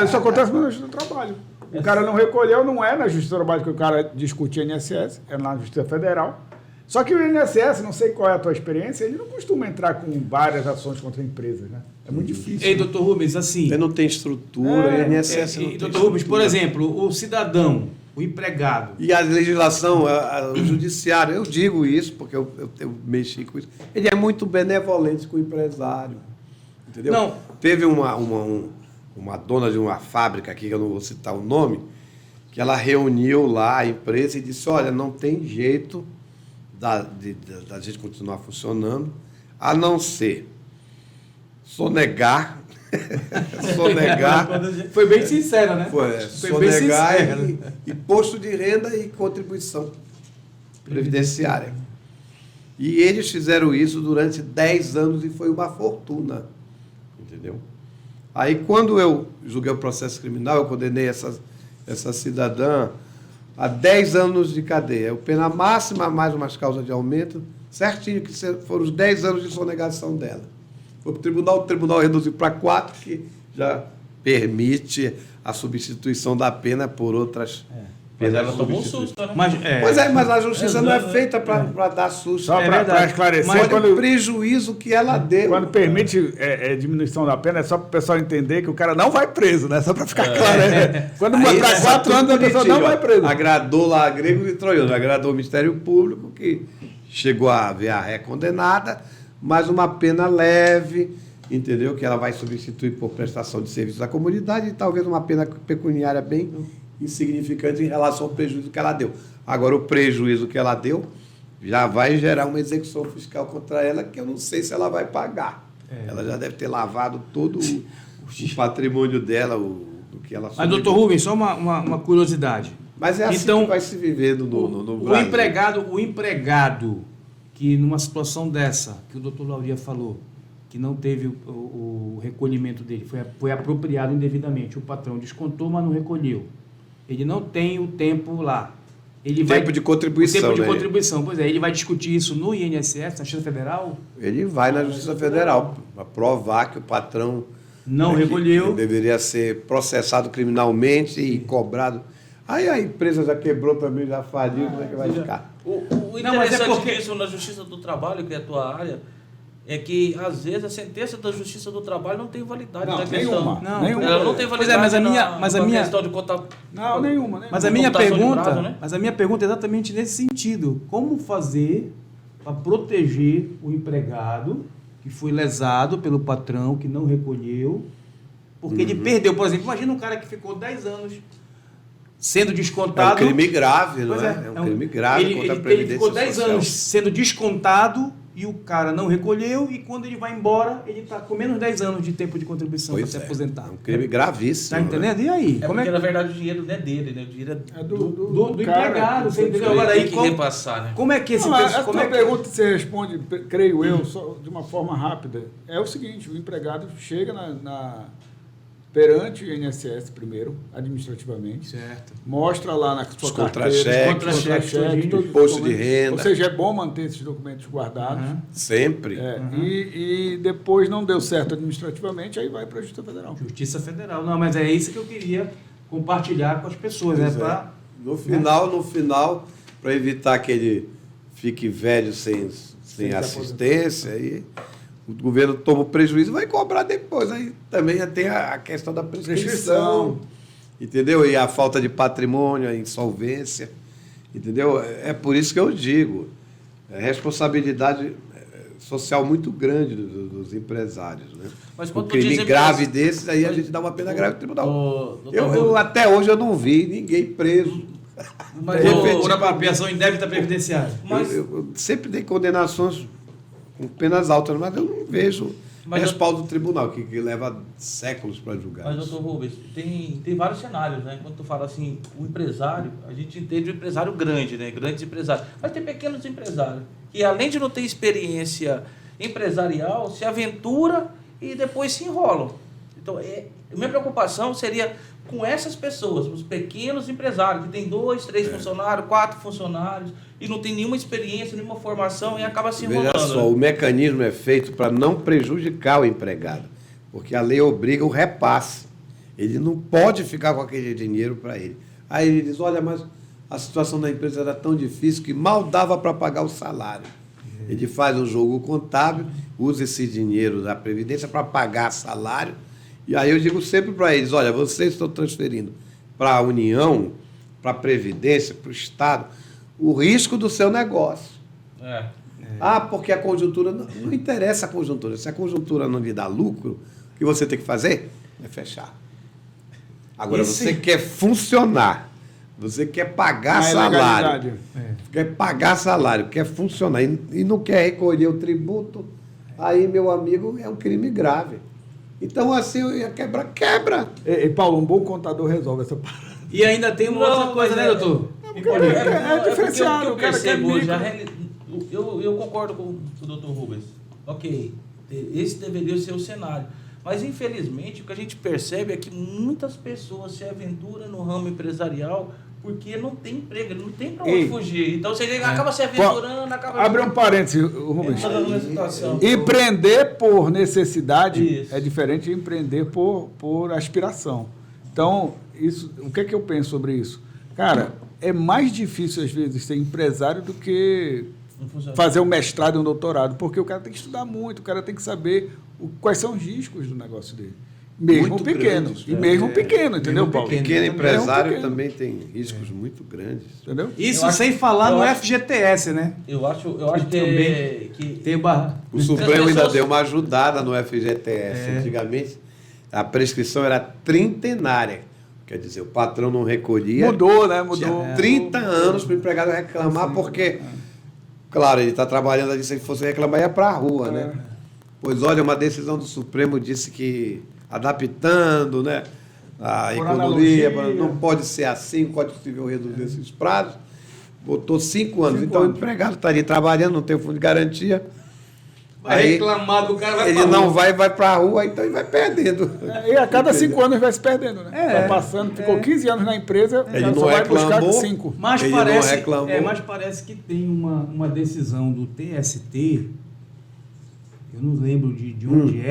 Isso acontece na Justiça do Trabalho. O cara não recolheu, não é na Justiça do Trabalho que o cara discute INSS, é na Justiça Federal. Só que o INSS, não sei qual é a tua experiência, ele não costuma entrar com várias ações contra empresas, né? É muito difícil. Ei, doutor Rubens, assim... Ele não tem estrutura, o INSS não tem doutor Rubens, por exemplo, o cidadão, o empregado... E a legislação, o judiciário, eu digo isso porque eu mexi com isso, ele é muito benevolente com o empresário, entendeu? Não. Teve uma dona de uma fábrica aqui, que eu não vou citar o nome, que ela reuniu lá a empresa e disse, olha, não tem jeito da gente continuar funcionando, a não ser sonegar. Foi bem sincera, né? Foi bem sincera. E posto de renda e contribuição previdenciária. E eles fizeram isso durante 10 anos e foi uma fortuna. Entendeu? Aí, quando eu julguei o processo criminal, eu condenei essa cidadã a 10 anos de cadeia. Pena máxima, mais umas causas de aumento, certinho, que foram os 10 anos de sonegação dela. Foi para o tribunal reduziu para 4, que já permite a substituição da pena por outras Mas ela tomou um susto, né? Mas a justiça não é feita para dar susto. Só para esclarecer, mas olha o prejuízo que ela deu. Quando permite diminuição da pena, é só para o pessoal entender que o cara não vai preso, né? Só para ficar claro. Quando mostrar 4 anos, a pessoa não vai preso. Agradou lá gregos e troianos, agradou o Ministério Público, que chegou a ver a ré condenada, mas uma pena leve, entendeu? Que ela vai substituir por prestação de serviços à comunidade e talvez uma pena pecuniária bem insignificante em relação ao prejuízo que ela deu. Agora, o prejuízo que ela deu já vai gerar uma execução fiscal contra ela, que eu não sei se ela vai pagar. Ela já deve ter lavado todo o patrimônio dela, o que ela... Mas, doutor Rubens, só uma curiosidade. Mas é assim então, que vai se vivendo no Brasil. O empregado que, numa situação dessa, que o doutor Lauria falou, que não teve o recolhimento dele, foi apropriado indevidamente, o patrão descontou, mas não recolheu. Ele não tem o tempo lá. Tempo de contribuição. O tempo de contribuição. Pois é, ele vai discutir isso no INSS, na Justiça Federal? Ele vai na Justiça Federal para provar que o patrão não recolheu. Que deveria ser processado criminalmente e cobrado. Aí a empresa já quebrou também, já faliu, como é que vai ficar? O interessante disso na Justiça do Trabalho, que é a tua área, é que, às vezes, a sentença da Justiça do Trabalho não tem validade na questão. Nenhuma. Ela não tem validade mas a minha questão de contar... Não, nenhuma. Mas a minha pergunta é exatamente nesse sentido. Como fazer para proteger o empregado que foi lesado pelo patrão, que não recolheu, porque ele perdeu, por exemplo, imagina um cara que ficou 10 anos sendo descontado... É um crime grave, não é? É um crime grave contra a Previdência Social. Ele ficou 10 anos sendo descontado e o cara não recolheu, e quando ele vai embora, ele está com menos 10 anos de tempo de contribuição para se aposentar. É um crime gravíssimo. Está entendendo? E aí? Porque, na verdade, o dinheiro não é dele, né? O dinheiro é do empregado. Você entendeu? Agora, aí, repassar, né? Como é que esse... A pergunta que você responde, creio eu, só de uma forma rápida, é o seguinte: o empregado chega perante o INSS primeiro, administrativamente. Certo. Mostra lá na sua carteira, contra-cheque, imposto de renda. Ou seja, é bom manter esses documentos guardados. Sempre. E depois não deu certo administrativamente, aí vai para a Justiça Federal. Justiça Federal. Não, mas é isso que eu queria compartilhar com as pessoas. No final, para evitar que ele fique velho sem assistência, aí o governo toma o prejuízo e vai cobrar depois. Aí também tem a questão da prescrição, entendeu? E a falta de patrimônio, a insolvência, entendeu? É por isso que eu digo, responsabilidade social muito grande dos empresários, né? Mas um crime grave desses, aí a gente dá uma pena grave no tribunal. Até hoje eu não vi ninguém preso. Por apropriação indébita previdenciária. Eu sempre dei condenações com penas altas, mas eu não vejo respaldo do tribunal, que leva séculos para julgar. Mas, doutor Rubens, tem vários cenários, né? Quando tu fala assim, o empresário, a gente entende o empresário grande, né? Grandes empresários. Mas tem pequenos empresários, que além de não ter experiência empresarial, se aventura e depois se enrolam. Então, minha preocupação seria com essas pessoas, os pequenos empresários, que tem 2, 3 funcionários, 4 funcionários, e não tem nenhuma experiência, nenhuma formação, e acaba se enrolando. Veja só, o mecanismo é feito para não prejudicar o empregado, porque a lei obriga o repasse. Ele não pode ficar com aquele dinheiro para ele. Aí ele diz, olha, mas a situação da empresa era tão difícil que mal dava para pagar o salário. Ele faz um jogo contábil, usa esse dinheiro da Previdência para pagar salário. E aí eu digo sempre para eles, olha, vocês estão transferindo para a União, para a Previdência, para o Estado, o risco do seu negócio. Porque a conjuntura... Não interessa a conjuntura. Se a conjuntura não lhe dá lucro, o que você tem que fazer é fechar. Agora, você quer funcionar, você quer pagar salário, quer pagar salário, quer funcionar e não quer recolher o tributo, Aí, meu amigo, é um crime grave. Então, assim, eu ia quebra. E Paulo, um bom contador resolve essa parada. E ainda tem uma outra coisa, né, doutor? É diferenciado. Eu O cara quer percebo hoje, micro. eu concordo com o Dr. Rubens. Ok, esse deveria ser o cenário. Mas, infelizmente, o que a gente percebe é que muitas pessoas se aventuram no ramo empresarial porque não tem emprego, não tem para onde fugir. Então, você acaba se aventurando, Abre um parênteses, Rubens. situação. Empreender por necessidade Isso. é diferente de empreender por aspiração. Então, o que é que eu penso sobre isso? Cara, é mais difícil, às vezes, ser empresário do que fazer um mestrado e um doutorado, porque o cara tem que estudar muito, o cara tem que saber quais são os riscos do negócio dele. Mesmo Muito pequeno. grandes, E mesmo pequeno, entendeu, Paulo? Pequeno empresário pequeno. também tem riscos muito grandes. Entendeu? Isso sem falar no FGTS, né? Eu acho que Tem barra. O Supremo ainda deu uma ajudada no FGTS. Antigamente, a prescrição era trintenária. Quer dizer, o patrão não recolhia. Mudou, né? Tinha 30 anos para o empregado reclamar, porque, claro, ele está trabalhando ali, se ele fosse reclamar, ia para a rua, né? Pois olha, uma decisão do Supremo disse que, adaptando, né, a Por economia, analogia. não pode ser assim, o Código Civil reduzir esses prazos, botou 5 anos. Então, o empregado está ali trabalhando, não tem fundo de garantia. Vai reclamar do cara, vai Ele pra não rua. vai para a rua, então ele vai perdendo. E a cada 5 anos vai se perdendo, né? Vai passando, ficou 15 anos na empresa, Ele ela não só vai buscar reclamou. 5. Mas Ele não parece, reclamou. mas parece que tem uma decisão do TST, eu não lembro de onde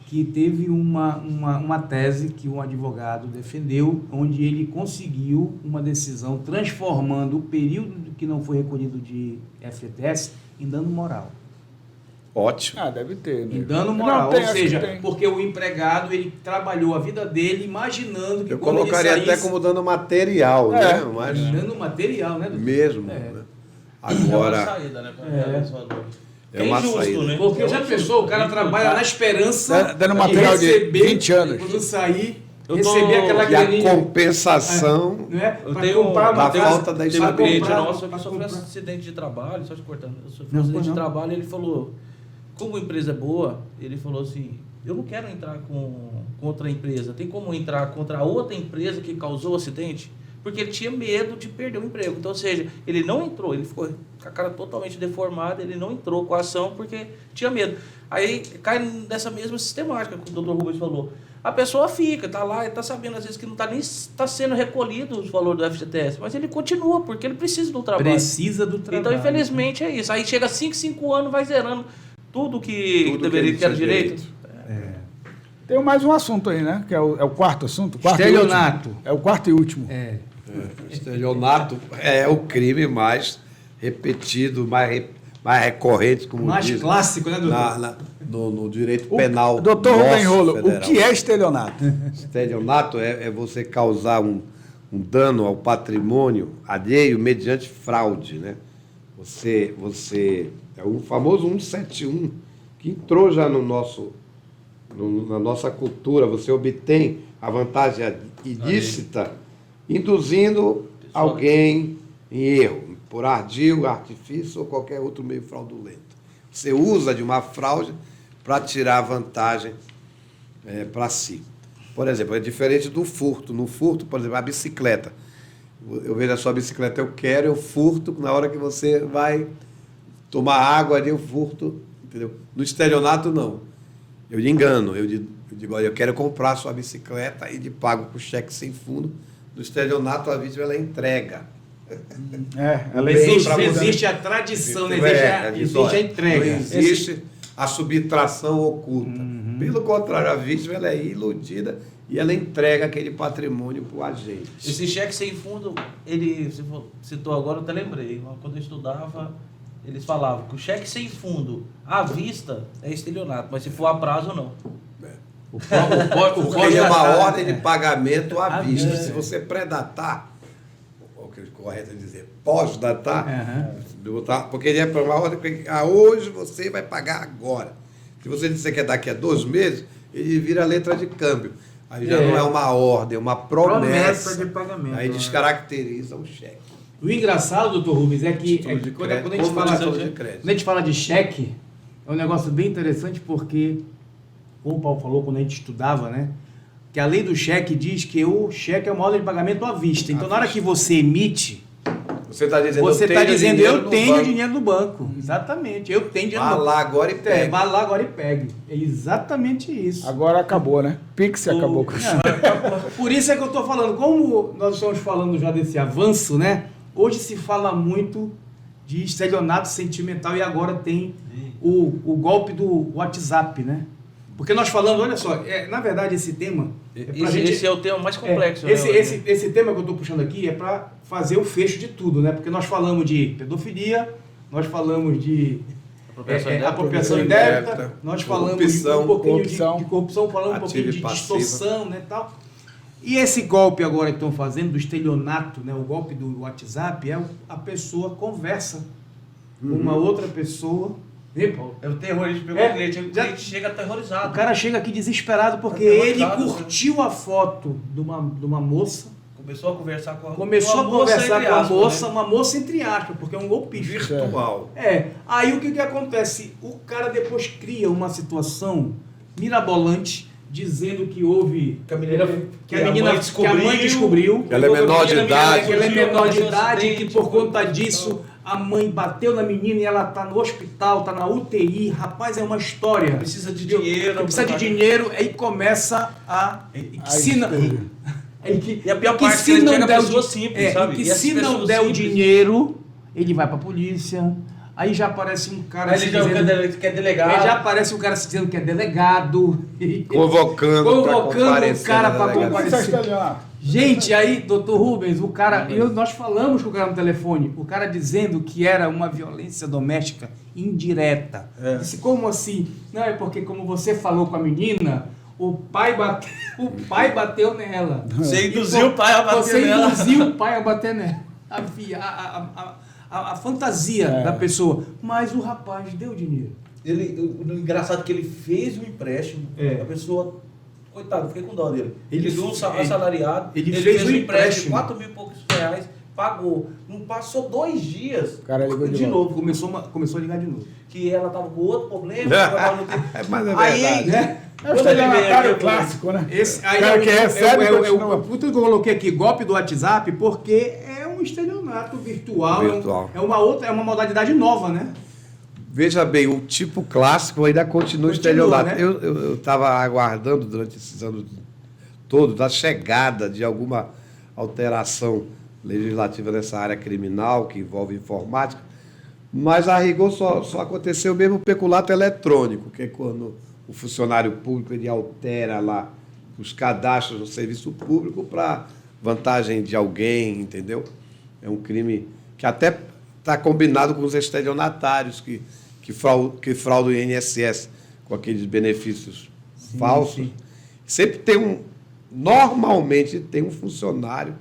que teve uma tese que um advogado defendeu, onde ele conseguiu uma decisão transformando o período que não foi recolhido de FGTS em dano moral. Ótimo. Deve ter. Né? Em dano moral, Não, tem, ou acho que seja, tem. porque o empregado ele trabalhou a vida dele imaginando que Eu quando colocaria ele até saísse, como dando material, né? Mas dando material, né? doutor? mesmo. É. Né? é uma Agora, saída, né? É uma injusto, saída. né? Porque já pensou, o cara trabalha na esperança Dando material de receber, 20 anos. quando sair, Eu receber tô- aquela e a graninha. compensação Não é? Eu Pra tenho comprar uma da casa, falta da Teve pra um cliente comprar- nosso que pra sofreu um comprar. acidente de trabalho, só te cortando, sofreu um Não, acidente pois de não. trabalho, ele falou, como a empresa é boa, ele falou assim, eu não quero entrar com outra empresa, tem como entrar contra a outra empresa que causou o acidente? Porque ele tinha medo de perder o emprego. Então, ou seja, ele não entrou, ele ficou com a cara totalmente deformada, ele não entrou com a ação porque tinha medo. Aí cai nessa mesma sistemática que o Dr. Rubens falou. A pessoa fica, está lá, está sabendo às vezes que não está nem tá sendo recolhido os valores do FGTS, mas ele continua, porque ele precisa do trabalho. Precisa do trabalho. Então, infelizmente, é isso. Aí chega 5 anos, vai zerando tudo que Tudo deveria que ter ele tinha direito. Tem mais um assunto aí, né? Que é o quarto assunto. Quarto e Estelionato. último. É o quarto e último. estelionato é o crime mais repetido, mais recorrente, como Mais diz, clássico, né, doutor? no direito penal. Doutor nosso, Rubem Rolo, o federal. que é estelionato? Estelionato é você causar um dano ao patrimônio alheio mediante fraude, né? Você é o famoso 171 que entrou já no nosso na nossa cultura. Você obtém a vantagem ilícita induzindo alguém em erro por ardil, artifício ou qualquer outro meio fraudulento. Você usa de uma fraude para tirar vantagem para si. Por exemplo, é diferente do furto. No furto, por exemplo, a bicicleta. Eu vejo a sua bicicleta, eu furto, na hora que você vai tomar água ali, eu furto, entendeu? No estelionato, não. Eu lhe engano, eu digo, olha, eu quero comprar a sua bicicleta e lhe pago com cheque sem fundo. No estelionato, a vítima, ela entrega. Ela Existe a tradição, né? Existe a entrega. Não existe a subtração oculta. Pelo contrário, a vítima ela é iludida e ela entrega aquele patrimônio para o agente. Esse cheque sem fundo, ele você citou agora, eu até lembrei. Quando eu estudava, eles falavam que o cheque sem fundo à vista é estelionato, mas se for a prazo, não. Porque é uma ordem de pagamento à vista. Se você predatar, o que é correto é dizer, pós-datar, porque ele é para uma ordem que hoje você vai pagar agora. Se você disser que é daqui a 2 meses, ele vira letra de câmbio. Aí já não é uma ordem, é uma promessa. de pagamento. Aí descaracteriza o cheque. O engraçado, doutor Rubens, é que Título de quando crédito, a gente como fala título de crédito. quando a gente fala de cheque, É um negócio bem interessante porque, como o Paulo falou quando a gente estudava, né? Que a lei do cheque diz que o cheque é o modo de pagamento à vista. Então, na hora que você emite, você está dizendo, eu tenho dinheiro no banco. Exatamente, eu tenho dinheiro no banco. Vá lá agora e pegue. Vá lá agora e pegue. É exatamente isso. Agora acabou, né? Pix acabou com isso. Por isso é que eu estou falando, como nós estamos falando já desse avanço, né? Hoje se fala muito de estelionato sentimental e agora tem o golpe do WhatsApp, né? Porque nós falamos, olha só, na verdade esse tema... Esse é o tema mais complexo. Esse tema que eu estou puxando aqui é para fazer o fecho de tudo, né? Porque nós falamos de pedofilia, nós falamos de apropriação indébita, nós falamos um pouquinho de corrupção, falamos um pouquinho de distorção, né, tal. E esse golpe agora que estão fazendo, do estelionato, né, o golpe do WhatsApp, a pessoa conversa com uma outra pessoa. É o terrorismo, pegou o cliente chega aterrorizado. O cara chega aqui desesperado porque ele curtiu a foto de uma moça. Começou a conversar com a moça, uma moça entre aspas, porque é um golpista. Virtual. Aí o que acontece? O cara depois cria uma situação mirabolante, dizendo que houve... Que a mãe descobriu. Que ela é menor de idade. Que ela é menor de idade, que por conta disso... A mãe bateu na menina e ela tá no hospital, tá na UTI. Rapaz, é uma história. Precisa de dinheiro. Aí começa a... E a pior parte é que a pessoa simples, sabe? Que se não der o dinheiro, ele vai pra polícia. Aí já aparece um cara que é delegado. Aí já aparece um cara se dizendo que é delegado. Convocando o cara para comparecer. Gente, aí, doutor Rubens, nós falamos com o cara no telefone, o cara dizendo que era uma violência doméstica indireta. Disse, como assim? Não, é porque como você falou com a menina, o pai bateu nela. Você induziu o pai a bater nela. Você induziu o pai a bater nela. A fantasia da pessoa. Mas o rapaz deu dinheiro. O engraçado é que ele fez um empréstimo, a pessoa... Coitado, fiquei com dó dele. Ele deu um assalariado, ele fez um empréstimo de 4 mil e poucos reais, pagou. Não passou 2 dias. O cara ligou de novo. Começou a ligar de novo. Que ela tava com outro problema. Mas é verdade. É o estelionatário clássico, né? Cara que recebe o puto que eu coloquei aqui, golpe do WhatsApp, porque é um estelionato virtual. É uma modalidade nova, né? Veja bem, o tipo clássico ainda continua estelionato. Né? Eu estava aguardando durante esses anos todos a chegada de alguma alteração legislativa nessa área criminal que envolve informática, mas a rigor só aconteceu mesmo o peculato eletrônico, que é quando o funcionário público ele altera lá os cadastros do serviço público para vantagem de alguém, entendeu? É um crime que até está combinado com os estelionatários que fraudam o INSS com aqueles benefícios falsos. Sim. Sempre normalmente tem um funcionário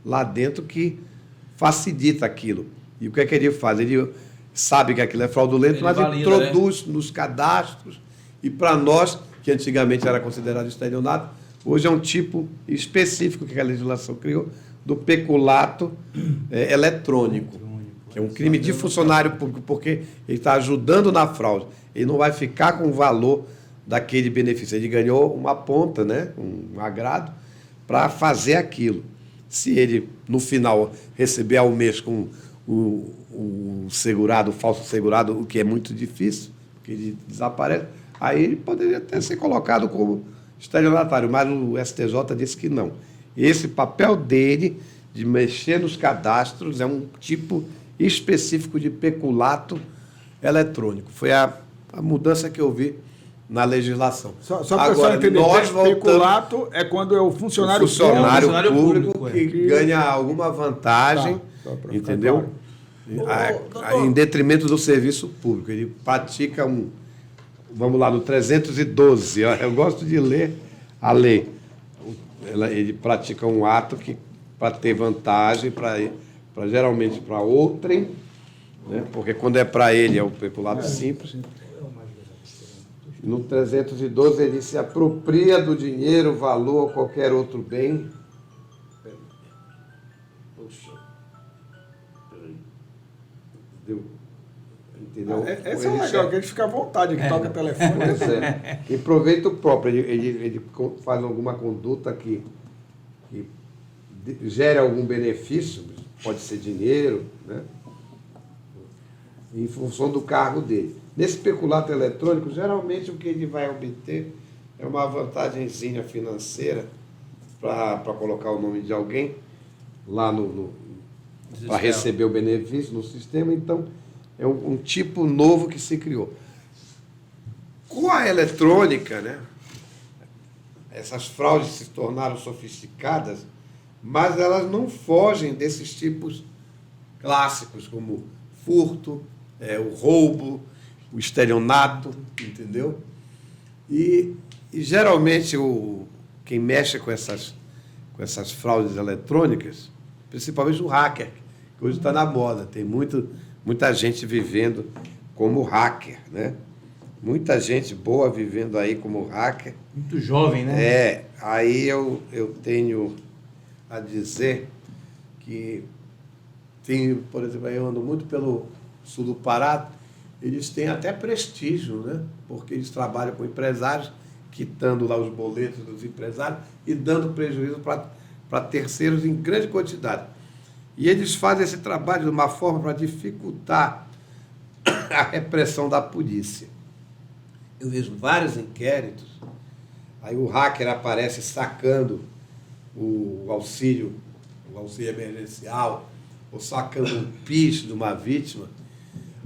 lá dentro que facilita aquilo. E o que é que ele faz? Ele sabe que aquilo é fraudulento, mas ele introduz nos cadastros. E para nós, que antigamente era considerado estelionato, hoje é um tipo específico que a legislação criou do peculato eletrônico. Que é um crime de funcionário público, porque ele está ajudando na fraude. Ele não vai ficar com o valor daquele benefício. Ele ganhou uma ponta, né? Um agrado, para fazer aquilo. Se ele, no final, receber ao mês com o segurado, o falso segurado, o que é muito difícil, porque ele desaparece, aí ele poderia até ser colocado como estelionatário, mas o STJ disse que não. Esse papel dele, de mexer nos cadastros, é um tipo específico de peculato eletrônico. Foi a mudança que eu vi na legislação. Só para o pessoal entender, peculato é quando é o funcionário público que ganha alguma vantagem, entendeu? Em detrimento do serviço público. Ele pratica vamos lá, no 312, eu gosto de ler a lei. Ele pratica um ato que para ter vantagem, geralmente para outrem, né? Porque quando é para ele é o peculato simples. No 312 ele se apropria do dinheiro, valor ou qualquer outro bem. Poxa. Deu. Entendeu? Esse é o legal, que ele fica à vontade, que toca telefone. Pois é. Em proveito próprio, ele faz alguma conduta que gere algum benefício, pode ser dinheiro, né? Em função do cargo dele. Nesse peculato eletrônico, geralmente o que ele vai obter é uma vantagenzinha financeira para colocar o nome de alguém lá para receber o benefício no sistema. Então, é um tipo novo que se criou. Com a eletrônica, né, essas fraudes se tornaram sofisticadas, mas elas não fogem desses tipos clássicos, como furto, o roubo, o estelionato, entendeu? E geralmente quem mexe com essas fraudes eletrônicas, principalmente o hacker, que hoje está na moda, tem muita gente vivendo como hacker, né? Muita gente boa vivendo aí como hacker. Muito jovem, né? Aí eu tenho a dizer que tem, por exemplo, eu ando muito pelo sul do Pará, eles têm até prestígio, né? Porque eles trabalham com empresários, quitando lá os boletos dos empresários e dando prejuízo para terceiros em grande quantidade. E eles fazem esse trabalho de uma forma para dificultar a repressão da polícia. Eu vejo vários inquéritos, aí o hacker aparece sacando o auxílio emergencial, ou sacando um PIX de uma vítima.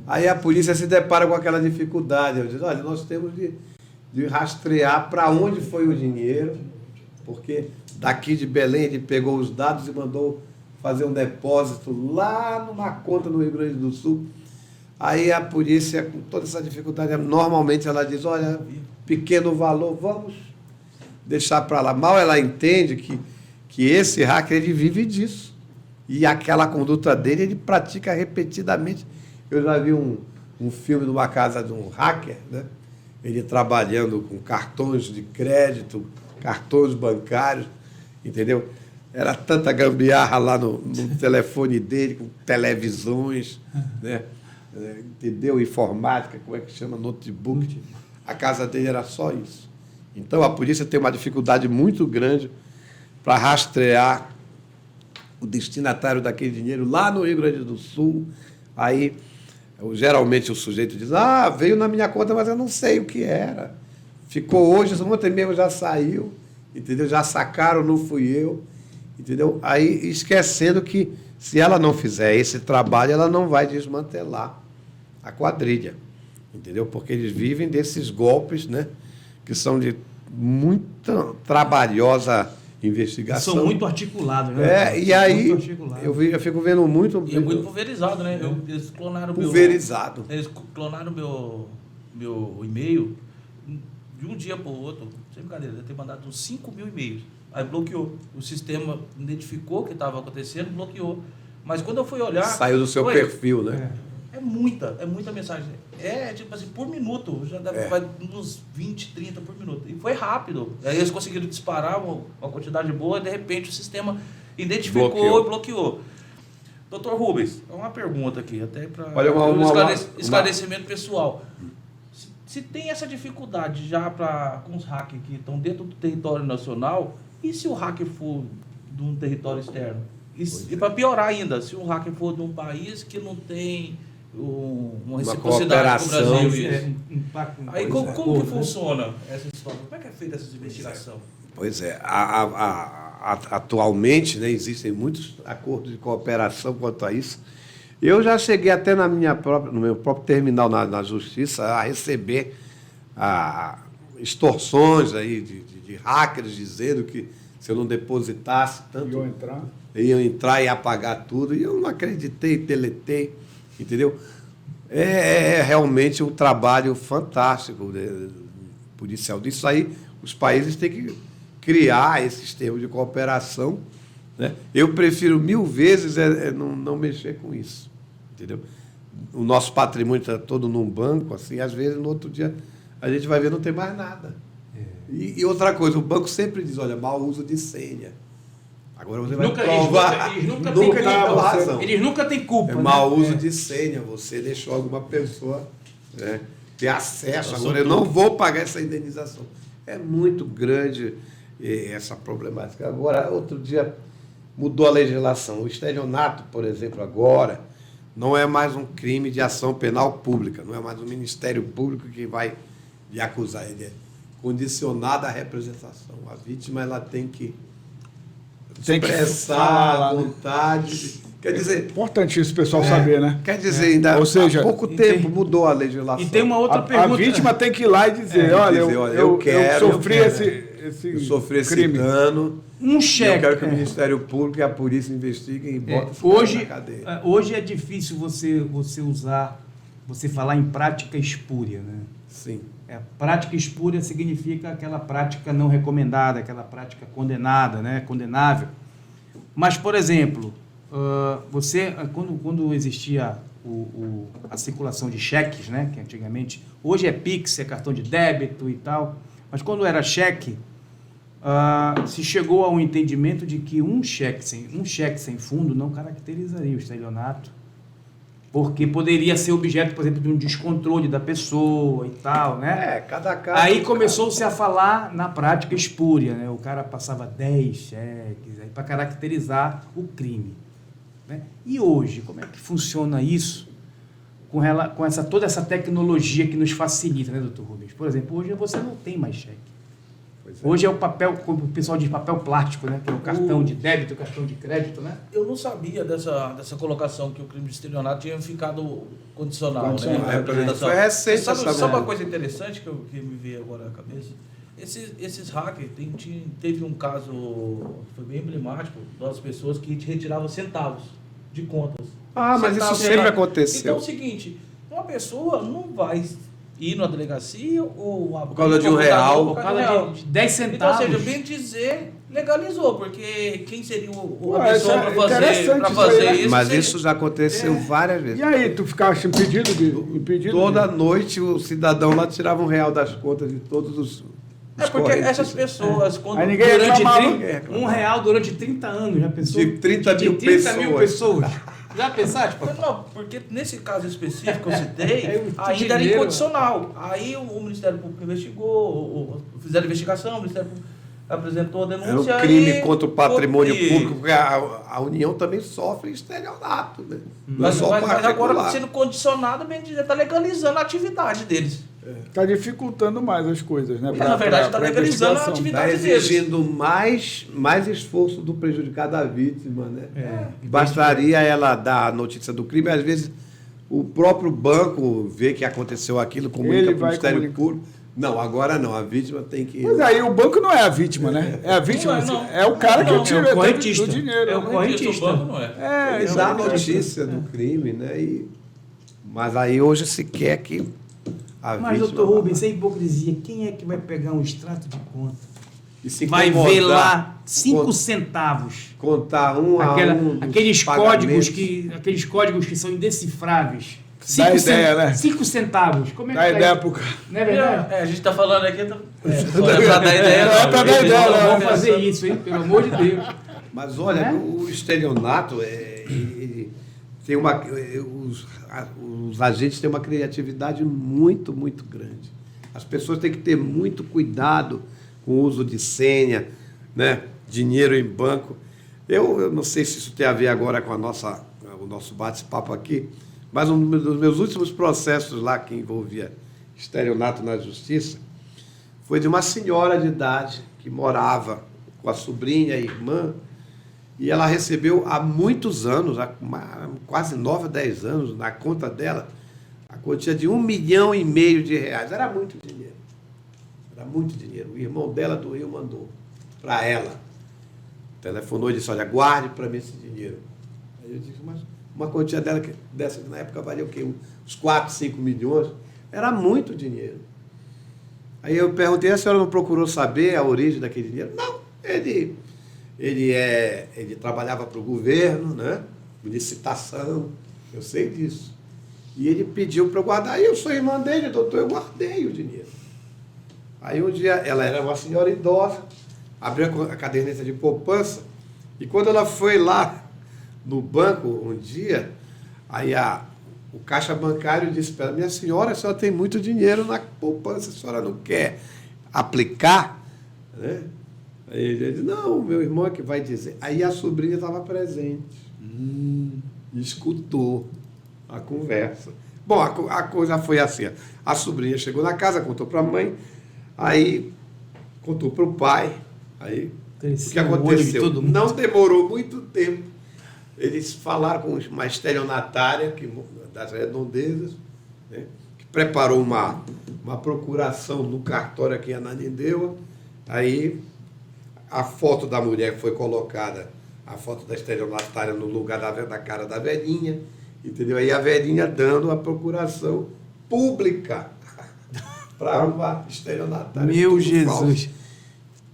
Aí a polícia se depara com aquela dificuldade. Eu digo, olha, nós temos de rastrear para onde foi o dinheiro, porque daqui de Belém ele pegou os dados e mandou fazer um depósito lá numa conta no Rio Grande do Sul. Aí a polícia, com toda essa dificuldade, normalmente ela diz, olha, pequeno valor, vamos deixar para lá. Mal ela entende que esse hacker ele vive disso. E aquela conduta dele ele pratica repetidamente. Eu já vi um filme de uma casa de um hacker, né? Ele trabalhando com cartões de crédito, cartões bancários, entendeu? Era tanta gambiarra lá no telefone dele, com televisões, né? Entendeu? Informática, como é que chama? Notebook. A casa dele era só isso. Então, a polícia tem uma dificuldade muito grande para rastrear o destinatário daquele dinheiro lá no Rio Grande do Sul. Aí, geralmente, o sujeito diz, veio na minha conta, mas eu não sei o que era. Ficou hoje, ontem mesmo já saiu, entendeu? Já sacaram, não fui eu, entendeu? Aí, esquecendo que, se ela não fizer esse trabalho, ela não vai desmantelar a quadrilha, entendeu? Porque eles vivem desses golpes, né? Que são de muita trabalhosa investigação. São muito articulados, né? E aí eu fico vendo muito... E é muito pulverizado, né? Eles clonaram pulverizado. Eles clonaram meu e-mail de um dia para o outro. Sem brincadeira, deve ter mandado uns 5 mil e-mails. Aí bloqueou. O sistema identificou o que estava acontecendo, bloqueou. Mas quando eu fui olhar... Saiu do seu perfil, né? É muita mensagem. Tipo assim, por minuto. Já vai uns 20, 30 por minuto. E foi rápido. Aí eles conseguiram disparar uma quantidade boa e, de repente, o sistema identificou e bloqueou. Doutor Rubens, uma pergunta aqui, até para esclarecimento pessoal. Se tem essa dificuldade já com os hackers que estão dentro do território nacional, e se o hacker for de um território externo? E para piorar ainda, se o hacker for de um país que não tem uma reciprocidade com o Brasil. Aí como que funciona essa história? Como é que é feita essa investigação? Pois é. Atualmente, né, existem muitos acordos de cooperação quanto a isso. Eu já cheguei até no meu próprio terminal na Justiça a receber extorsões aí de hackers dizendo que se eu não depositasse tanto... Iam entrar e apagar tudo. E eu não acreditei, deletei, entendeu? É realmente um trabalho fantástico policial. Disso aí, os países têm que criar esses termos de cooperação, né? Eu prefiro 1000 vezes não mexer com isso, entendeu? O nosso patrimônio está todo num banco, assim, às vezes no outro dia a gente vai ver não tem mais nada. E outra coisa, o banco sempre diz, olha, mau uso de senha. Agora você vai provar. Eles nunca têm razão. Eles nunca têm culpa. É mau uso de senha. Você deixou alguma pessoa, né, ter acesso. Agora eu não vou pagar essa indenização. É muito grande essa problemática. Agora, outro dia mudou a legislação. O estelionato, por exemplo, agora não é mais um crime de ação penal pública. Não é mais o Ministério Público que vai lhe acusar. Ele é condicionado à representação. A vítima ela tem que expressar a vontade. Quer dizer, importante isso o pessoal saber, né? Quer dizer, ainda ou seja, há pouco tempo mudou a legislação. E tem uma outra pergunta. A vítima tem que ir lá e dizer, olha, eu sofri esse crime. Dano. Um cheque. Eu quero que o Ministério Público e a polícia investiguem e botem na cadeia. Hoje é difícil você falar em prática espúria, né? Sim. Prática espúria significa aquela prática não recomendada, aquela prática condenada, né? Condenável. Mas, por exemplo, quando existia a circulação de cheques, né? Que antigamente, hoje é Pix, é cartão de débito e tal, mas quando era cheque, se chegou a um entendimento de que um cheque sem fundo não caracterizaria o estelionato, porque poderia ser objeto, por exemplo, de um descontrole da pessoa e tal, né? Cada caso... Aí começou-se a falar na prática espúria, né? O cara passava 10 cheques para caracterizar o crime, né? E hoje, como é que funciona isso com toda essa tecnologia que nos facilita, né, doutor Rubens? Por exemplo, hoje você não tem mais cheque. Hoje é o papel, como o pessoal diz, papel plástico, né? Que é o cartão de débito, o cartão de crédito, né? Eu não sabia dessa colocação que o crime de estelionato tinha ficado condicional, né? Foi recente. Sabe uma coisa interessante que me veio agora na cabeça? Esses hackers, teve um caso, foi bem emblemático, das pessoas que retiravam centavos de contas. Mas isso sempre aconteceu. Então é o seguinte, uma pessoa não vai ir na delegacia ou por causa de R$1, por causa de 10 centavos. Então, ou seja, bem dizer, legalizou, porque quem seria a pessoa para fazer isso? Mas isso já aconteceu várias vezes. E aí, tu ficava impedido? Toda noite o cidadão lá tirava R$1 das contas de todos os porque essas pessoas, quando aí ninguém durante R$1 durante 30 anos, já pensou? De 30 mil pessoas. Já pensaste? Não, porque nesse caso específico que eu citei, ainda era incondicional. Aí o Ministério Público investigou, fizeram investigação, o Ministério Público apresentou a denúncia. Era um crime contra o patrimônio público, porque a União também sofre estelionato, né? Mas agora, sendo condicionado, bem dizer, está legalizando a atividade deles. Está dificultando mais as coisas, né? Na verdade, está legalizando a atividade deles. Está exigindo mais esforço do prejudicado à vítima, né? Bastaria ela dar a notícia do crime, às vezes o próprio banco vê que aconteceu aquilo, comunica para o Ministério Público. Não, agora não, a vítima tem que... Mas aí o banco não é a vítima, né? É a vítima, é o cara que tira o dinheiro. É o correntista. O banco não é. Ele dá a notícia do crime, né? Mas aí hoje se quer que Mas, doutor Rubens, sem hipocrisia, quem é que vai pegar um extrato de conta? E se vai ver lá 5 centavos. Contar um a um aqueles códigos que são indecifráveis. Dá ideia, né? 5 centavos. Como é que dá ideia pro cara. Não é verdade? A gente está falando aqui... Não é para dar ideia, não. É para dar ideia, não. Vamos fazer isso, hein? Pelo amor de Deus. Mas olha, o estelionato, tem os agentes têm uma criatividade muito, muito grande. As pessoas têm que ter muito cuidado com o uso de senha, né? Dinheiro em banco. Eu não sei se isso tem a ver agora com o nosso bate-papo aqui, mas um dos meus últimos processos lá que envolvia estelionato na justiça foi de uma senhora de idade que morava com a sobrinha e irmã, e ela recebeu há muitos anos, há quase 9 a 10 anos, na conta dela, a quantia de R$1,5 milhão. Era muito dinheiro. Era muito dinheiro. O irmão dela do Rio mandou para ela. Telefonou e disse, olha, guarde para mim esse dinheiro. Aí eu disse, mas uma quantia dessa que na época valia o quê? Uns 4, 5 milhões. Era muito dinheiro. Aí eu perguntei, a senhora não procurou saber a origem daquele dinheiro? Não, ele trabalhava para o governo, né? Licitação, eu sei disso. E ele pediu para eu guardar. Aí eu sou irmã dele, doutor, eu guardei o dinheiro. Aí um dia, ela era uma senhora idosa, abriu a caderneta de poupança E quando ela foi lá no banco um dia, aí o caixa bancário disse para ela: minha senhora, a senhora tem muito dinheiro na poupança, a senhora não quer aplicar? Né? Aí ele disse: não, meu irmão é que vai dizer. Aí a sobrinha estava presente, escutou a conversa. Bom, a coisa foi assim: a sobrinha chegou na casa, contou para a mãe, aí contou para o pai, aí o que aconteceu? Não demorou muito tempo. Eles falaram com uma estelionatária das Redondezas, né, que preparou uma procuração no cartório aqui em Ananindeua. Aí a foto da mulher foi colocada, a foto da estelionatária no lugar da cara da velhinha, entendeu? Aí a velhinha dando a procuração pública para uma estelionatária. Meu Jesus! Falso.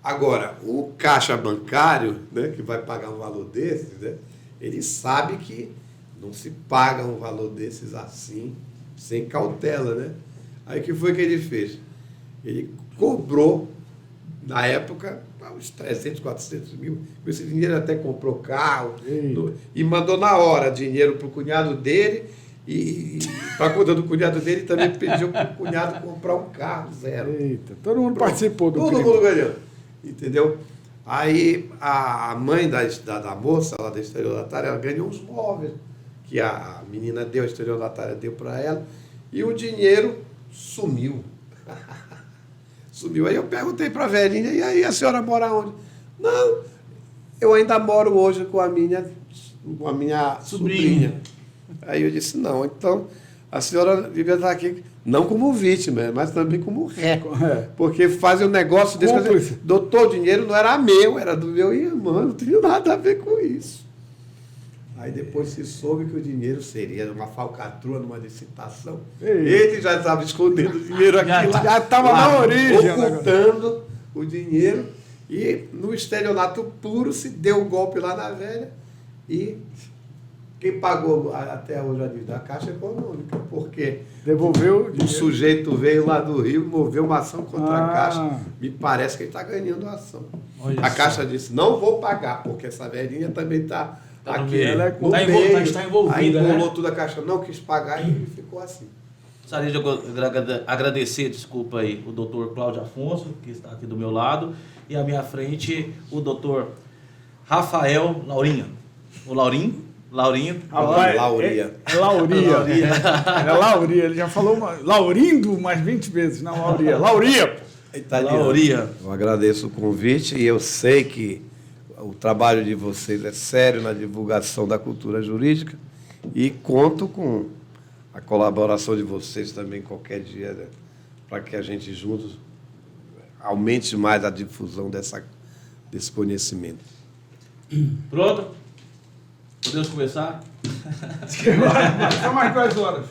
Agora, o caixa bancário, né, que vai pagar um valor desses, né, ele sabe que não se paga um valor desses assim, sem cautela, né? Aí o que foi que ele fez? Ele cobrou, na época, uns 300, 400 mil. Com esse dinheiro até comprou carro e mandou na hora dinheiro para o cunhado dele e para a conta do cunhado dele também pediu para o cunhado comprar um carro zero. Eita, todo mundo participou do crime. Todo mundo ganhou, entendeu? Aí a mãe da moça lá da estelionatária, ela ganhou uns móveis que a menina deu, a estelionatária deu para ela, e o dinheiro sumiu. Sumiu. Aí eu perguntei para a velhinha: e aí, a senhora mora onde? Não, eu ainda moro hoje com a minha sobrinha. Aí eu disse: não, então a senhora devia estar aqui, não como vítima, mas também como ré. Porque fazem um negócio desse. Doutor, o dinheiro não era meu, era do meu irmão, não tinha nada a ver com isso. Aí depois se soube que o dinheiro seria uma falcatrua numa licitação. Ele já estava escondendo o dinheiro aqui lá. Já estava na origem. Ocultando o dinheiro. E no estelionato puro se deu o golpe lá na velha. E quem pagou até hoje a dívida da Caixa Econômica, porque devolveu o sujeito veio lá do Rio, moveu uma ação contra a Caixa. Me parece que ele está ganhando a ação. A Caixa disse: não vou pagar, porque essa velhinha também está aqui. Ela está envolvida. Aí pulou tudo a Caixa, não quis pagar e ficou assim. Gostaria de agradecer, desculpa aí, o doutor Cláudio Afonso, que está aqui do meu lado, e à minha frente o doutor Rafael Laurinha. O Laurinho? Rapaz, Lauria. É Lauria. É Lauria. Ele já falou Laurindo mais 20 vezes. Não, Lauria. Lauria. Lauria. Eu agradeço o convite e eu sei que o trabalho de vocês é sério na divulgação da cultura jurídica e conto com a colaboração de vocês também qualquer dia, né, para que a gente juntos aumente mais a difusão desse conhecimento. Pronto? Podemos começar? Só mais 2 horas.